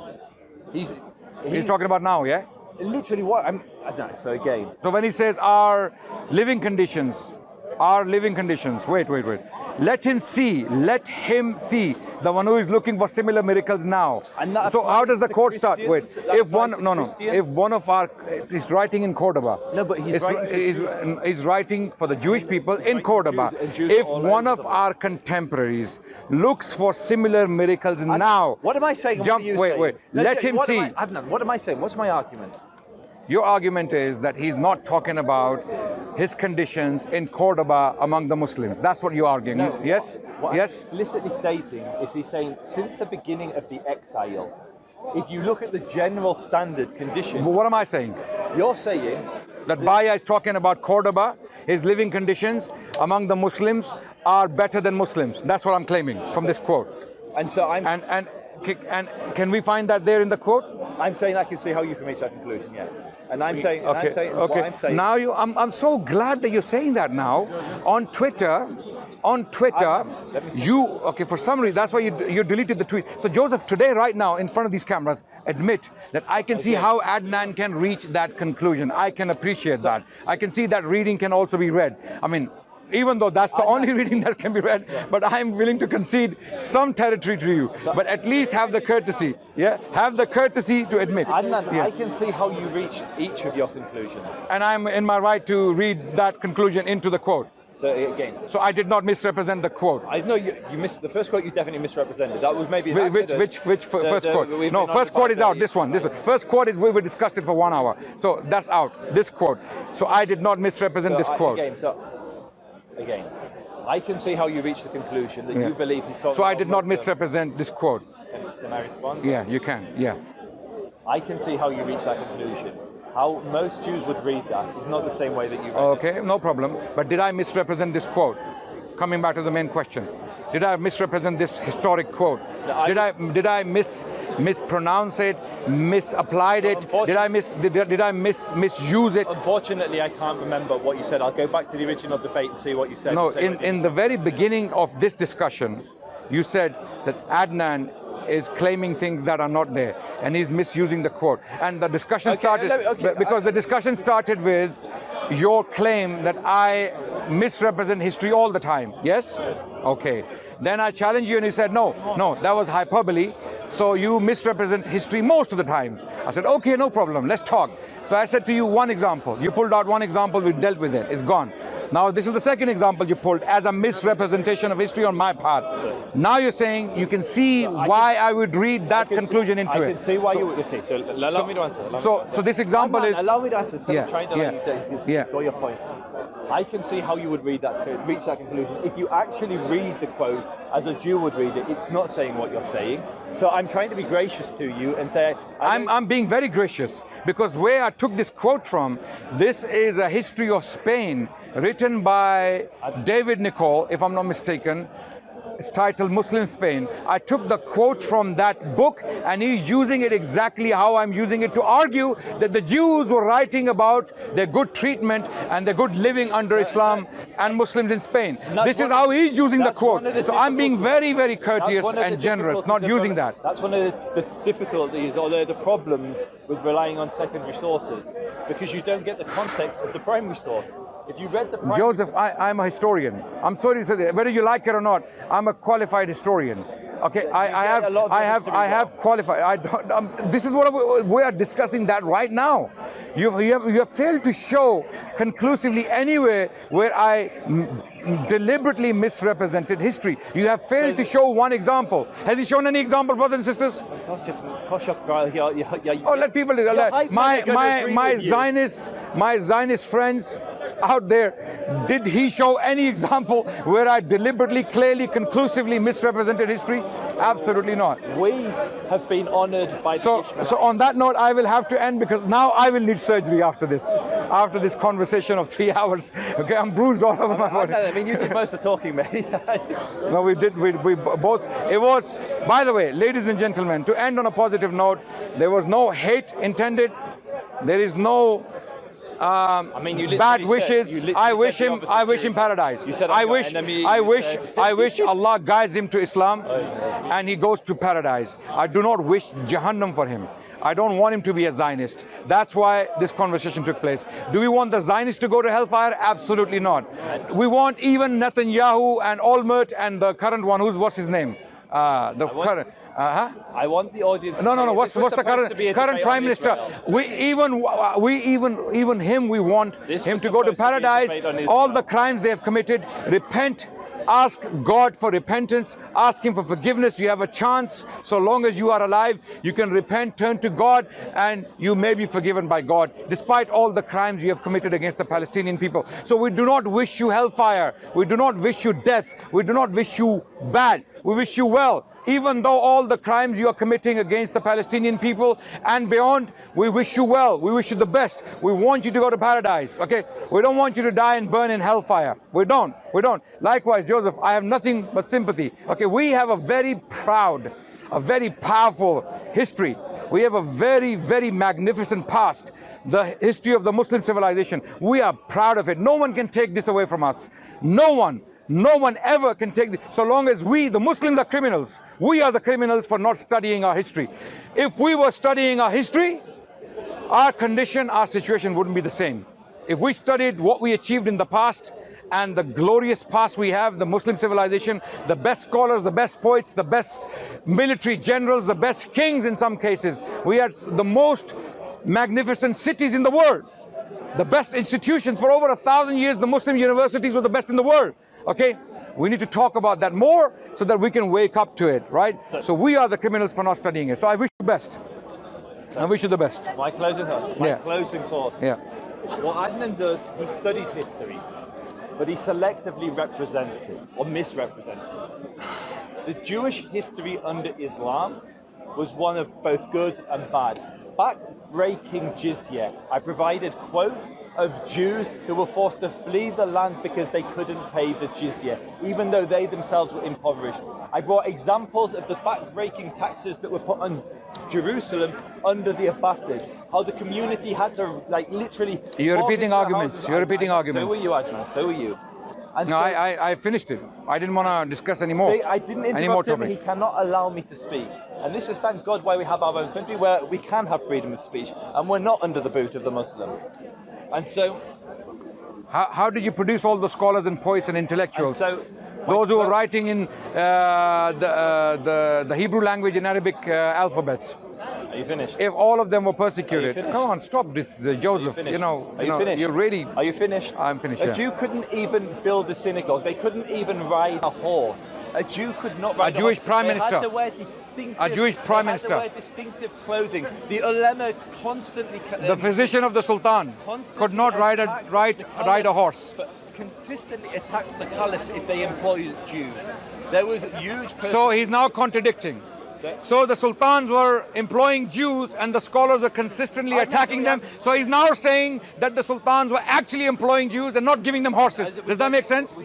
He's talking about now, yeah? Literally what I'm so again. So when he says our living conditions, wait. Let him see, the one who is looking for similar miracles now. So how does the quote start? Wait, if one of our, he's writing in Cordoba. No, but he's writing for the Jewish people in Cordoba. If one of our contemporaries looks for similar miracles now. What am I saying? Wait. Let him see. Adnan, what am I saying? What's my argument? Your argument is that he's not talking about his conditions in Cordoba among the Muslims. That's what you're arguing. No, yes? What Yes? I'm explicitly stating is he's saying, since the beginning of the exile, if you look at the general standard condition. What am I saying? You're saying that Bahia is talking about Cordoba, his living conditions among the Muslims are better than Muslims. That's what I'm claiming from this quote. And so I'm... And can we find that there in the quote? I'm saying I can see how you can reach that conclusion, yes. And I'm saying, okay. What I'm saying. Now I'm so glad that you're saying that now. On Twitter, for some reason, that's why you deleted the tweet. So Joseph, today, right now, in front of these cameras, admit that I can see how Adnan can reach that conclusion. I can appreciate that. I can see that reading can also be read. I mean, even though that's the only reading that can be read, but I'm willing to concede some territory to you. But at least have the courtesy, have the courtesy to admit. Adnan, I can see how you reach each of your conclusions. And I'm in my right to read that conclusion into the quote. So again, I did not misrepresent the quote. I know you missed the first quote. You definitely misrepresented. That was maybe which first quote? No, first quote is out. This one. First quote is we discussed it for 1 hour. So that's out. This quote. So I did not misrepresent this quote. Again, I can see how you reach the conclusion that you believe he's talking. So I did not misrepresent this quote. Can I respond? Yeah, you can. Yeah. I can see how you reach that conclusion. How most Jews would read that is not the same way that you read it. Okay, no problem. But did I misrepresent this quote? Coming back to the main question. Did I misrepresent this historic quote? No, did I mispronounce it, misapplied it? Did I misuse it? Unfortunately, I can't remember what you said. I'll go back to the original debate and see what you said. No, in the very beginning of this discussion, you said that Adnan is claiming things that are not there, and he's misusing the quote. And the discussion because the discussion started with your claim that I misrepresent history all the time. Yes? Okay. Then I challenged you and you said, no, that was hyperbole. So you misrepresent history most of the times. I said, okay, no problem, let's talk. So I said to you one example. You pulled out one example, we dealt with it, it's gone. Now, this is the second example you pulled as a misrepresentation of history on my part. Now you're saying you can see why I would read that conclusion into it. I can see why you would. Okay, so allow me to answer. So this example is... Allow me to answer. So trying to score your point. I can see how you would reach that conclusion. If you actually read the quote as a Jew would read it, it's not saying what you're saying. So I'm trying to be gracious to you and say... I'm being very gracious, because where I took this quote from, this is a history of Spain written by David Nicole, if I'm not mistaken. It's titled Muslim Spain. I took the quote from that book, and he's using it exactly how I'm using it to argue that the Jews were writing about their good treatment and their good living under Islam and Muslims in Spain. This is how he's using the quote. So I'm being very, very courteous and generous, not using that. That's one of the difficulties or the problems with relying on secondary sources, because you don't get the context of the primary source. If you read the Joseph, I'm a historian. I'm sorry to say that, whether you like it or not, I'm a qualified historian. Okay, I have qualified. This is what we are discussing that right now. You have failed to show conclusively anywhere where I deliberately misrepresented history. You have failed to show one example. Has he shown any example, brothers and sisters? Oh, let people. My Zionist friends out there, did he show any example where I deliberately, clearly, conclusively misrepresented history? Absolutely not. We have been honored by the Ishmaelites. So on that note, I will have to end, because now I will need surgery after this conversation of 3 hours. Okay, I'm bruised all over my body. I mean, you did most of the talking, mate. No, we did. We both. It was, by the way, ladies and gentlemen, to end on a positive note, there was no hate intended. There is no bad wishes. I wish him paradise. You said I wish Allah guides him to Islam and he goes to paradise. I do not wish Jahannam for him. I don't want him to be a Zionist. That's why this conversation took place. Do we want the Zionists to go to hellfire? Absolutely not. We want even Netanyahu and Olmert and the current one, what's his name? I want the audience. No. What's the current prime minister? We want him to go to paradise. All the crimes they have committed, repent. Ask God for repentance, ask Him for forgiveness. You have a chance. So long as you are alive, you can repent, turn to God, and you may be forgiven by God, despite all the crimes you have committed against the Palestinian people. So we do not wish you hellfire. We do not wish you death. We do not wish you bad. We wish you well. Even though all the crimes you are committing against the Palestinian people and beyond, we wish you well. We wish you the best. We want you to go to paradise, okay? We don't want you to die and burn in hellfire. We don't. Likewise, Joseph, I have nothing but sympathy. Okay, we have a very proud, a very powerful history. We have a very, very magnificent past. The history of the Muslim civilization. We are proud of it. No one can take this away from us. No one ever can take this. So long as we, the Muslims, are criminals. We are the criminals for not studying our history. If we were studying our history, our condition, our situation wouldn't be the same. If we studied what we achieved in the past and the glorious past we have, the Muslim civilization, the best scholars, the best poets, the best military generals, the best kings in some cases. We had the most magnificent cities in the world. The best institutions for over 1,000 years, the Muslim universities were the best in the world. Okay, we need to talk about that more so that we can wake up to it, right? So we are the criminals for not studying it. So I wish you the best. I wish you the best. My closing thought. Yeah. What Adnan does, he studies history, but he selectively represents it or misrepresents it. The Jewish history under Islam was one of both good and bad. Back-breaking jizya. I provided quotes of Jews who were forced to flee the land because they couldn't pay the jizya, even though they themselves were impoverished. I brought examples of the back-breaking taxes that were put on Jerusalem under the Abbasids, how the community had to, literally... You're repeating arguments. You're repeating arguments. So were you, Adnan. So were you. And no, I finished it. I didn't want to discuss anymore. See, I didn't interrupt him. He cannot allow me to speak. And this is, thank God, why we have our own country, where we can have freedom of speech, and we're not under the boot of the Muslim. And so... How did you produce all the scholars and poets and intellectuals? Those who were writing in the Hebrew language and Arabic alphabets. Are you finished? if all of them were persecuted. finished? Come on, stop this, Joseph. finished? You know, Are you finished? you're really. Are you finished? I'm finished. A Yeah. Jew couldn't even build a synagogue. They couldn't even ride a horse. A Jew could not ride a Jewish horse. prime They minister. had to wear distinctive, A Jewish prime they had to minister. wear distinctive clothing. The ulema constantly. The physician of the Sultan could not ride a horse. But consistently attacked the caliphs if they employed Jews. There was huge. So he's now contradicting. So the sultans were employing Jews and the scholars are consistently attacking them. So he's now saying that the sultans were actually employing Jews and not giving them horses. Does that make sense?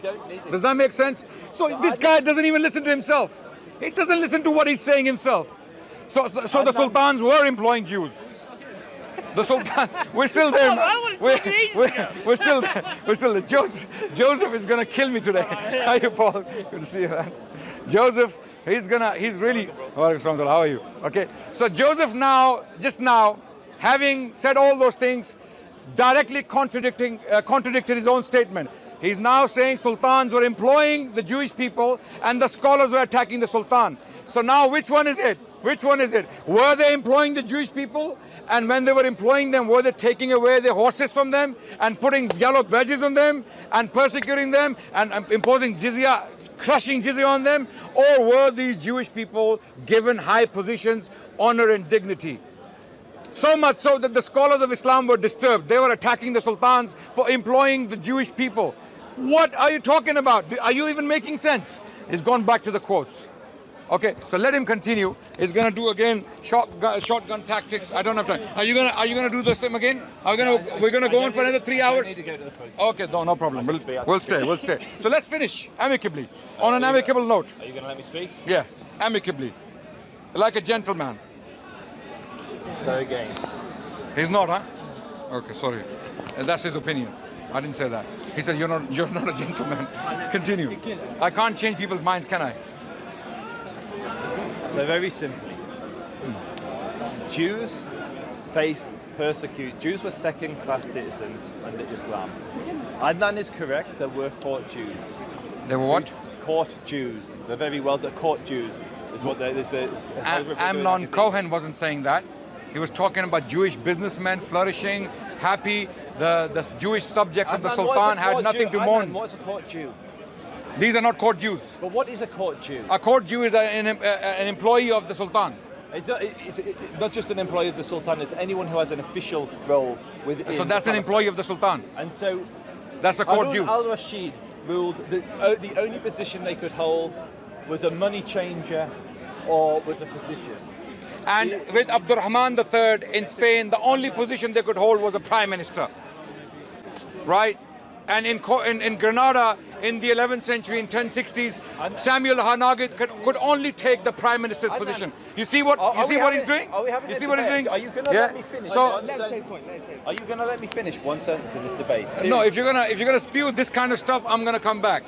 Does that make sense? So this guy doesn't even listen to himself. He doesn't listen to what he's saying himself. So the sultans were employing Jews. The Sultan, we're still there. We're still there. We're still there. Joseph is gonna kill me today. How are you, Paul? Good to see you, man. Joseph, he's really. How are you? Okay. So Joseph just now, having said all those things, directly contradicted his own statement. He's now saying sultans were employing the Jewish people and the scholars were attacking the sultan. So now which one is it? Which one is it? Were they employing the Jewish people? And when they were employing them, were they taking away their horses from them and putting yellow badges on them and persecuting them and imposing jizya, crushing jizya on them? Or were these Jewish people given high positions, honor and dignity? So much so that the scholars of Islam were disturbed. They were attacking the sultans for employing the Jewish people. What are you talking about? Are you even making sense? He's gone back to the quotes. Okay, so let him continue. He's gonna do again shotgun tactics. I don't have time. Are you gonna do the same again? We're gonna go on for another 3 hours? Okay, no problem. We'll stay. So let's finish amicably, on an amicable note. Are you gonna let me speak? Yeah, amicably, like a gentleman. So again. He's not, huh? Okay, sorry. That's his opinion. I didn't say that. He said you're not a gentleman. Continue. I can't change people's minds, can I? So very simply, Jews Jews were second-class citizens under Islam. Adnan is correct, there were court Jews. They were what? Court Jews. They're very well, the court Jews is what there is. Amnon Cohen wasn't saying that. He was talking about Jewish businessmen flourishing, happy. The Jewish subjects of the Sultan had nothing to mourn. What's a court Jew? These are not court Jews. But what is a court Jew? A court Jew is an employee of the Sultan. It's not just an employee of the Sultan, it's anyone who has an official role within. So that's an employee of the Sultan. And so that's a court Jew. Harun al-Rashid ruled that the only position they could hold was a money changer or was a physician. And with Abdurrahman III in Spain, the only position they could hold was a prime minister. Right? And in Granada, in the 11th century, in 1060s, Samuel Hanagid could only take the prime minister's position. You see what he's doing? You see what he's doing? Are you going to let me finish? Are you going to let me finish one sentence in this debate? Seriously. No, if you're gonna spew this kind of stuff, I'm gonna come back.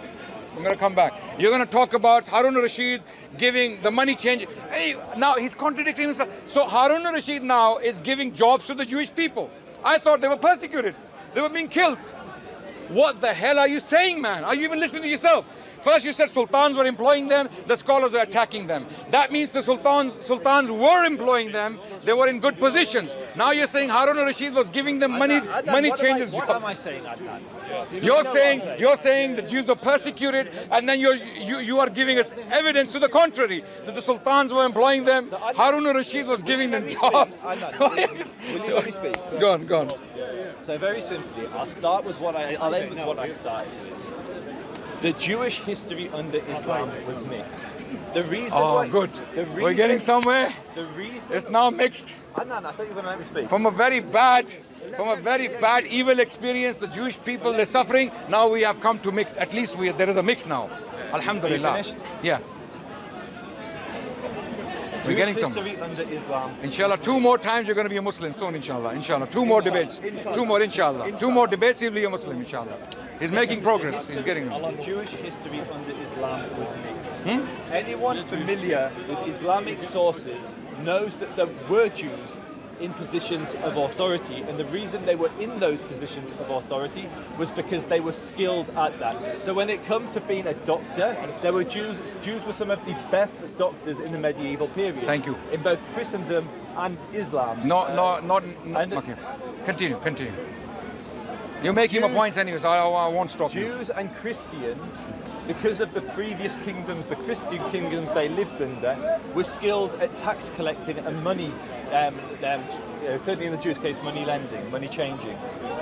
You're gonna talk about Harun al-Rashid giving the money change. Hey, now he's contradicting himself. So Harun al-Rashid now is giving jobs to the Jewish people. I thought they were persecuted. They were being killed. What the hell are you saying, man? Are you even listening to yourself? First you said sultans were employing them, the scholars were attacking them. That means the sultans were employing them, they were in good positions. Now you're saying Harun al-Rashid was giving them money changes. What am I saying, Adnan? You're saying the Jews were persecuted, and then you are giving us evidence to the contrary, that the sultans were employing them, So Harun al-Rashid was giving them jobs. Will you let me speak? Go on. So very simply, I'll end with what I started with. The Jewish history under Islam was mixed. The reason good. We're getting somewhere. It's now mixed. Adnan, I thought you were going to let me speak. From a very bad, evil experience, the Jewish people, they're suffering. Now we have come to mix. At least there is a mix now. Alhamdulillah. Are you finished? Yeah. We're getting some. History under Islam. Inshallah, 2 more times you're going to be a Muslim soon, inshallah. 2 more debates. 2 more, inshallah. 2 more debates, you'll be a Muslim, inshallah. He's making progress. He's getting there. Jewish history under Islam was mixed. Anyone familiar with Islamic sources knows that there were Jews in positions of authority, and the reason they were in those positions of authority was because they were skilled at that. So when it comes to being a doctor, there were Jews were some of the best doctors in the medieval period. Thank you. In both Christendom and Islam. Not okay. Continue. You're making my points anyway, so I won't stop you. Jews and Christians, because of the previous kingdoms, the Christian kingdoms they lived under, were skilled at tax collecting and money, certainly in the Jewish case, money lending, money changing.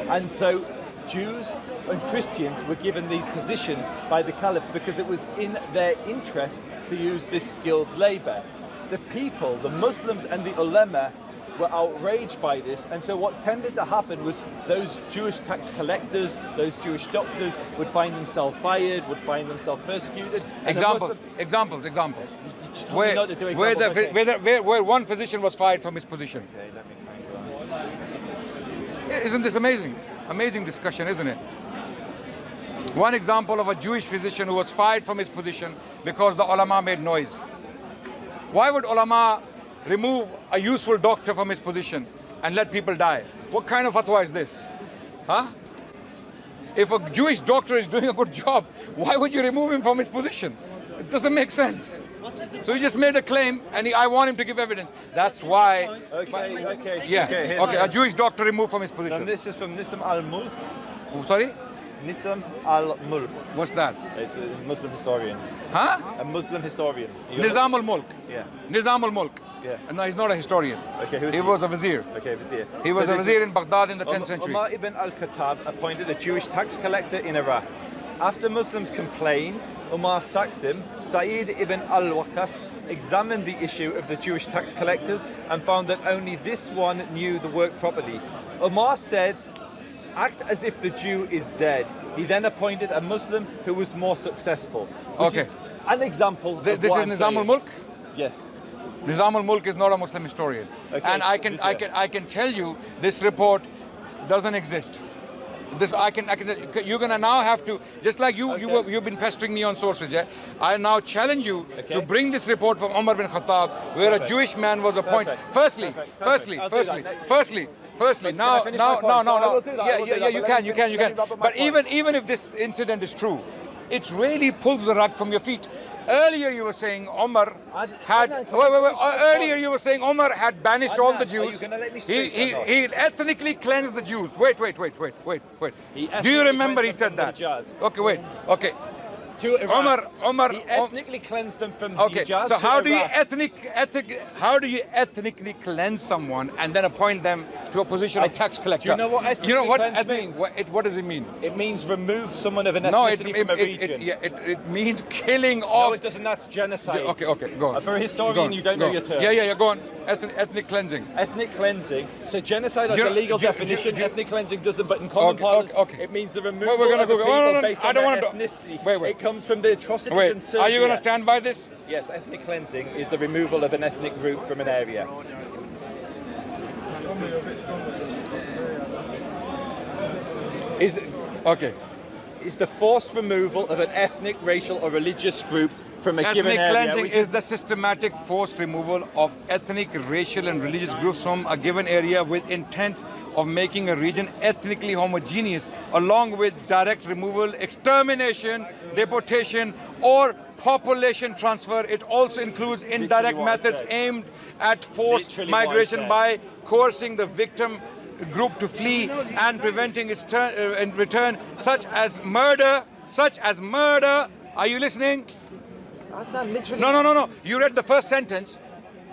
And so Jews and Christians were given these positions by the caliphs because it was in their interest to use this skilled labour. The people, the Muslims and the ulama, were outraged by this, and so what tended to happen was those Jewish tax collectors, those Jewish doctors would find themselves fired, would find themselves persecuted. Examples. Where one physician was fired from his position. Okay, let me find one. Isn't this amazing? Amazing discussion, isn't it? One example of a Jewish physician who was fired from his position because the ulama made noise. Why would ulama remove a useful doctor from his position and let people die? What kind of fatwa is this? Huh? If a Jewish doctor is doing a good job, why would you remove him from his position? It doesn't make sense. So he just made a claim, and I want him to give evidence. That's why. Okay. A Jewish doctor removed from his position. And this is from Nisam al-Mulk. Oh, sorry? Nisam al-Mulk. What's that? It's a Muslim historian. Huh? A Muslim historian. Nizam al-Mulk. Yeah. Nizam al-Mulk. Yeah. No, he's not a historian. Okay, who's he was a vizier. Okay, vizier. He was a vizier in Baghdad in the 10th century. Umar ibn al-Khattab appointed a Jewish tax collector in Iraq. After Muslims complained, Umar sacked him. Sa'id ibn al-Waqas examined the issue of the Jewish tax collectors and found that only this one knew the work properly. Umar said, "Act as if the Jew is dead." He then appointed a Muslim who was more successful. Which is an example. This is Nizam al-Mulk? Yes. Nizam al-Mulk is not a Muslim historian. Okay, and I can tell you this report doesn't exist. You're gonna now have to, just like you've been pestering me on sources, yeah? I now challenge you to bring this report from Umar bin Khattab, where a Jewish man was appointed. Firstly, no. Yeah, you can. But even if this incident is true, it really pulls the rug from your feet. Earlier you were saying Omar had banished all the Jews. He ethnically cleansed the Jews. Wait. Do you remember he said that? Okay, wait. Okay. Omar. He ethnically cleansed them from the Hijaz. So how do you ethnically cleanse someone and then appoint them to a position of tax collector? Do you know what ethnic means? What does it mean? It means remove someone of an ethnicity from a region. It means killing off. No, it doesn't. That's genocide. Okay, go on. For a historian, you don't know your terms. Yeah, go on. Ethnic cleansing. Ethnic cleansing. So genocide has a legal definition. Ethnic cleansing doesn't, but in common parlance, it means the removal of the people based on their ethnicity. Wait. It comes from the atrocities in Serbia. Are you going to stand by this? Yes, ethnic cleansing is the removal of an ethnic group from an area. Is the forced removal of an ethnic, racial or religious group from a given area. Ethnic cleansing is the systematic forced removal of ethnic, racial and religious groups from a given area with intent of making a region ethnically homogeneous, along with direct removal, extermination, deportation or population transfer. It also includes indirect methods aimed at forced migration by coercing the victim group to flee and preventing its return, such as murder. Are you listening? No. You read the first sentence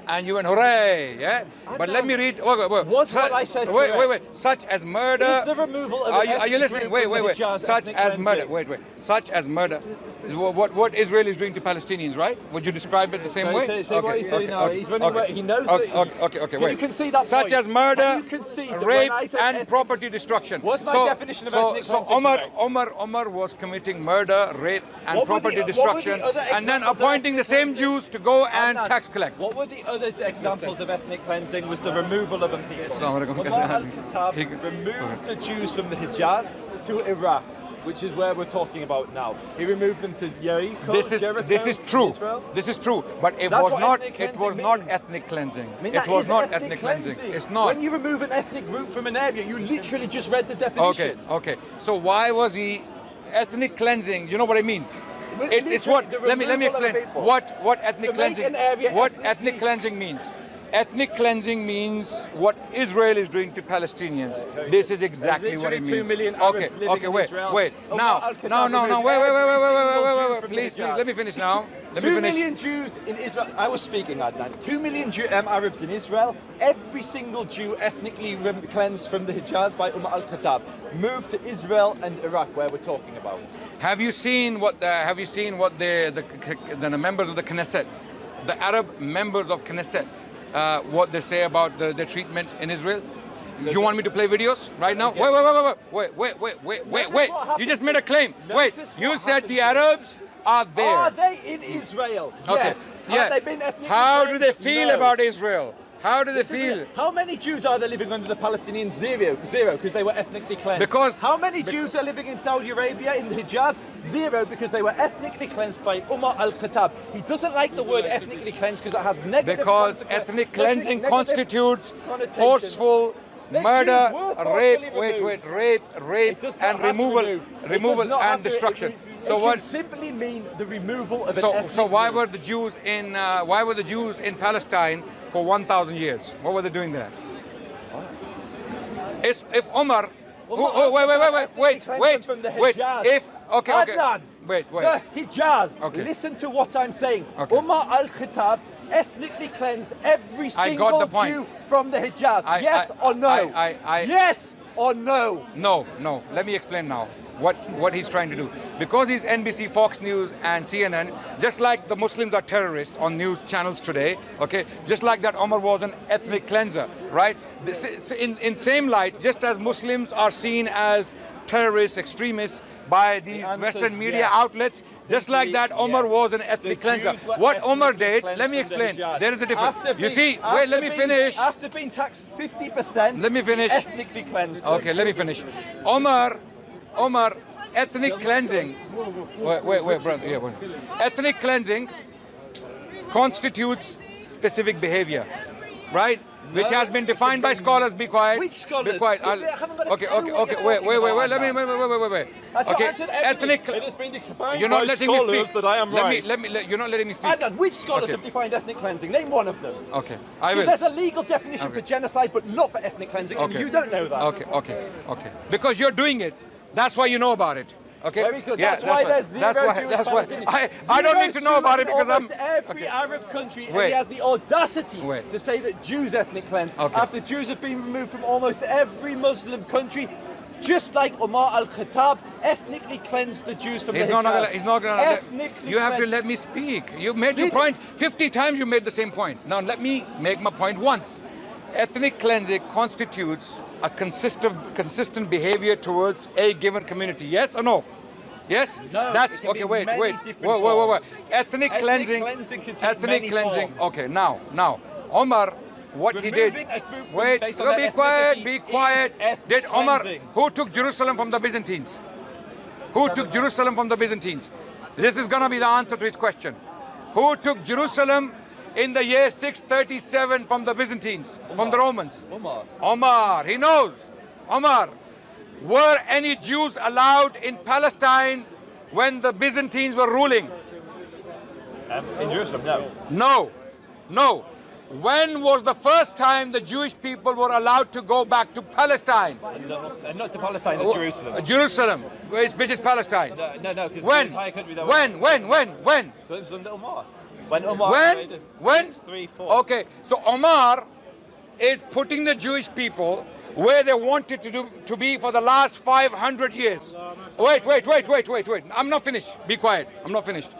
and you went hooray, yeah? But let me read. What I said? Wait. Such as murder. Is the removal of are you listening? Wait. Such as murder. Wait. Such as murder. What Israel is doing to Palestinians, right? Would you describe it the same way? Say what he's saying now. He's running away. He knows that. Okay. Wait. You can see that. Such as murder, rape, and ethnic, property destruction. What's my definition of ethnic cleansing? Omar was committing murder, rape, and property destruction, and then appointing the same Jews to go and tax collect. What were the other examples of ethnic cleansing? Was the removal of a people. Umar al-Khattab removed the Jews from the Hijaz to Iraq. which is where we're talking about now. He removed them to Jericho. This is true. Israel. This is true. But it That's was what not. ethnic It was cleansing not means. ethnic cleansing. I mean, It that was is not ethnic ethnic cleansing. cleansing. It's not. When you remove an ethnic group from an area, you literally just read the definition. Okay. So why was he ethnic cleansing? You know what it means? Well, It's literally, what. the Let me removal of explain. people. What ethnic To make cleansing? an area What ethnically- ethnic cleansing means? Ethnic cleansing means what Israel is doing to Palestinians. This is exactly There's what it literally means. 2 million Arabs living in Wait. Israel. Wait. Omar Now, al-Khattab no. removed Wait. every single Jew from the Please. Hijaz. Let me finish now. Let me 2 finish. million Jews in Israel. I was speaking, Adnan. 2 million Arabs in Israel. Every single Jew ethnically cleansed from the Hijaz by Umar al-Khattab moved to Israel and Iraq, where we're talking about. Have you seen what the members of the Knesset, the Arab members of Knesset, what they say about the treatment in Israel? Do you want me to play videos right now? Wait. You just made a claim. Wait, you said the Arabs are there. Are they in Israel? Okay. Yes. Yeah. Have they been ethnically How do they cleansed? feel No. about Israel? How do they This is feel? it. How many Jews are there living under the Palestinians? Zero, because they were ethnically cleansed. Because- how many Jews are living in Saudi Arabia in the Hijaz? Zero, because they were ethnically cleansed by Umar al-Khattab. He doesn't like the word ethnically cleansed because it has negative. Because consequences. ethnic cleansing Negative constitutes connotation. forceful The murder, Jews were rape, forcibly removed. rape, It does not and have to removal remove. and destruction. It So can what? simply mean the removal of an So ethnic why group. were the Jews in Palestine for 1,000 years? What were they doing there? If Omar, wait. If Adnan, wait. The Hijaz. Okay. Listen to what I'm saying. Okay. Umar al-Khattab ethnically cleansed every I got single the point. Jew from the Hijaz. Yes I- or no? Yes or no? No. Let me explain now what he's trying to do. Because he's NBC, Fox News, and CNN, just like the Muslims are terrorists on news channels today, okay? Just like that, Omar was an ethnic cleanser, right? In same light, just as Muslims are seen as terrorists, extremists by these answer Western is media yes. outlets, just like Simply that, Omar yes. was an The ethnic cleanser. Jews were What Omar ethnically did, cleansed let me from the explain. Hijaz. There is a difference. After You being- see, after wait, let me being- finish. After being taxed 50%, Let me finish. ethnically cleansed. Okay, let me finish. Omar, ethnic cleansing. Wait, brother. Yeah, wait. Ethnic cleansing constitutes specific behavior, right? Which has been defined by scholars. Be quiet. Which scholars? Be quiet. They haven't got a Okay. clue what you're Wait. talking about, Let me. Wait. That's what Okay. I said, ethnic. Ethnic. It has been defined You're not by letting me scholars speak. that I am right. You're not letting me speak. Adnan, which scholars Okay. have defined ethnic cleansing? Name one of them. Okay, I Because will. there's a legal definition Okay. for genocide, but not for ethnic cleansing, and you don't know that. Okay. Because you're doing it. That's why you know about it. Okay. Very good. Yeah, that's why there's zero Jewish That's why. Palestinians. I don't Zero need to know about it Jews because in I'm. almost every Okay. Arab country, and Wait. he has the audacity Wait. to say that Jews ethnic cleanse. Okay. After Jews have been removed from almost every Muslim country, just like Umar al-Khattab ethnically cleansed the Jews from He's the not Hijaz. gonna. He's not gonna. Ethnically You have to cleansed. let me speak. You made your Did- point 50 times. You made the same point. Now let me make my point once. Ethnic cleansing constitutes a consistent behavior towards a given community. Yes or no? Yes. No, That's it can okay. be Wait. many Wait. different Wait. forms. Ethnic cleansing. cleansing can take Ethnic many cleansing. forms. Okay. Now, Omar. What he did. Removing a group from- Wait. based on their Be quiet. ethnicity Be is quiet. ethnic Did Omar? cleansing. Who took Jerusalem from the Byzantines? Who took Jerusalem from the Byzantines? This is going to be the answer to his question. Who took Jerusalem in the year 637 from the Byzantines, from the Romans? Omar. He knows. Omar. Were any Jews allowed in Palestine when the Byzantines were ruling? In Jerusalem, no. No. When was the first time the Jewish people were allowed to go back to Palestine? Not to Palestine, to Jerusalem. Jerusalem, which is Palestine. No, because When? the entire country that When? So it was under Umar. When Umar When? 3, 4. Okay, so Omar is putting the Jewish people where they wanted to be for the last 500 years. Wait. I'm not finished. Be quiet. I'm not finished.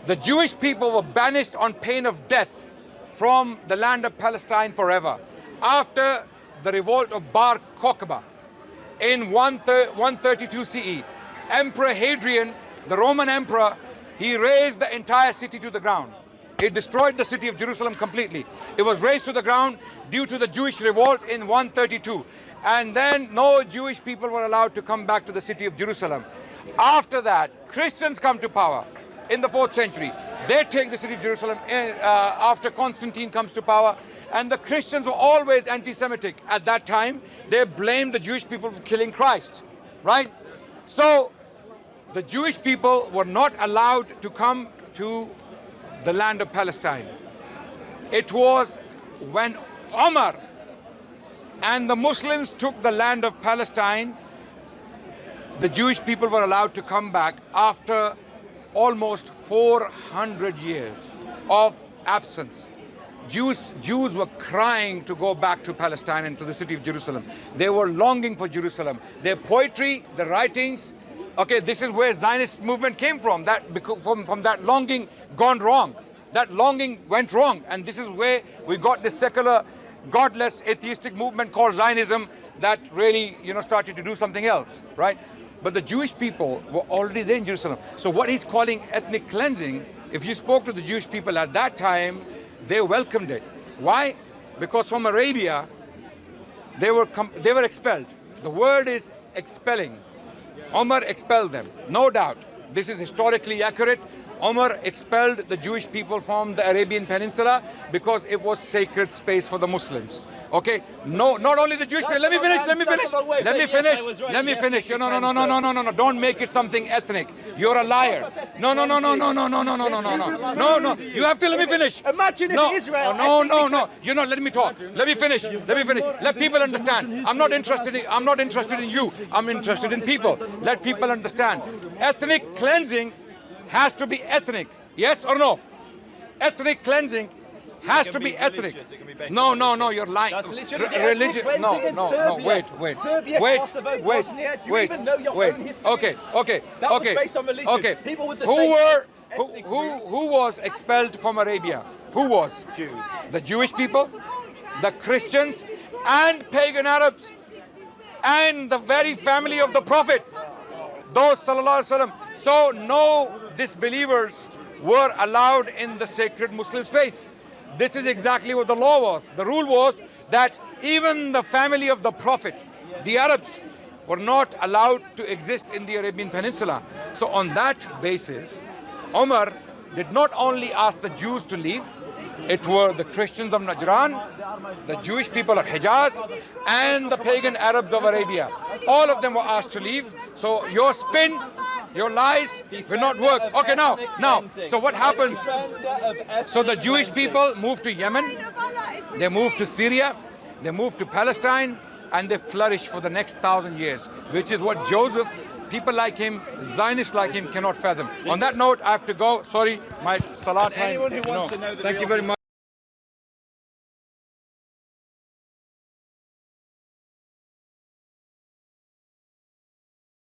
The Jewish people were banished on pain of death from the land of Palestine forever. After the revolt of Bar Kokhba in 132 CE, Emperor Hadrian, the Roman emperor, he razed the entire city to the ground. He destroyed the city of Jerusalem completely. It was razed to the ground due to the Jewish revolt in 132. And then no Jewish people were allowed to come back to the city of Jerusalem. After that, Christians come to power in the 4th century. They take the city of Jerusalem after Constantine comes to power. And the Christians were always anti-Semitic. At that time, they blamed the Jewish people for killing Christ, right? So the Jewish people were not allowed to come to the land of Palestine. It was when Omar and the Muslims took the land of Palestine, the Jewish people were allowed to come back after almost 400 years of absence. Jews were crying to go back to Palestine and to the city of Jerusalem. They were longing for Jerusalem. Their poetry, their writings, okay, this is where Zionist movement came from. From that longing gone wrong. That longing went wrong. And this is where we got this secular, godless, atheistic movement called Zionism that really, started to do something else, right? But the Jewish people were already there in Jerusalem. So what he's calling ethnic cleansing, if you spoke to the Jewish people at that time, they welcomed it. Why? Because from Arabia, they were expelled. The word is expelling. Omar expelled them, no doubt. This is historically accurate. Omar expelled the Jewish people from the Arabian Peninsula because it was sacred space for the Muslims. Okay? No, not only the Jewish people. Let me finish. No. Don't make it something ethnic. You're a liar. No. You have to let me finish. Imagine if Israel. No. Let me talk. Let me finish. Let people understand. I'm not interested in you. I'm interested in people. Let people understand. Ethnic cleansing has to be ethnic. Yes or no? Ethnic cleansing has to be ethnic. No, you're lying. That's literally religion. Wait. Okay. That was based on religion. Okay. People with the who was expelled from Arabia? Who was? Jews. The Jewish people, the Christians, and pagan Arabs, and the very family of the Prophet. Those sallallahu alaihi wasallam. So no disbelievers were allowed in the sacred Muslim space. This is exactly what the law was. The rule was that even the family of the Prophet, the Arabs, were not allowed to exist in the Arabian Peninsula. So on that basis, Omar did not only ask the Jews to leave, it were the Christians of Najran, the Jewish people of Hijaz, and the pagan Arabs of Arabia. All of them were asked to leave. So your spin, your lies will not work. Okay, now, so what happens? So the Jewish people moved to Yemen, they moved to Syria, they moved to Palestine, and they flourished for the next 1,000 years, which is what Joseph, people like him, Zionists like him cannot fathom. On that note, I have to go. Sorry, my salah time. Anyone who wants to know the Thank you very much.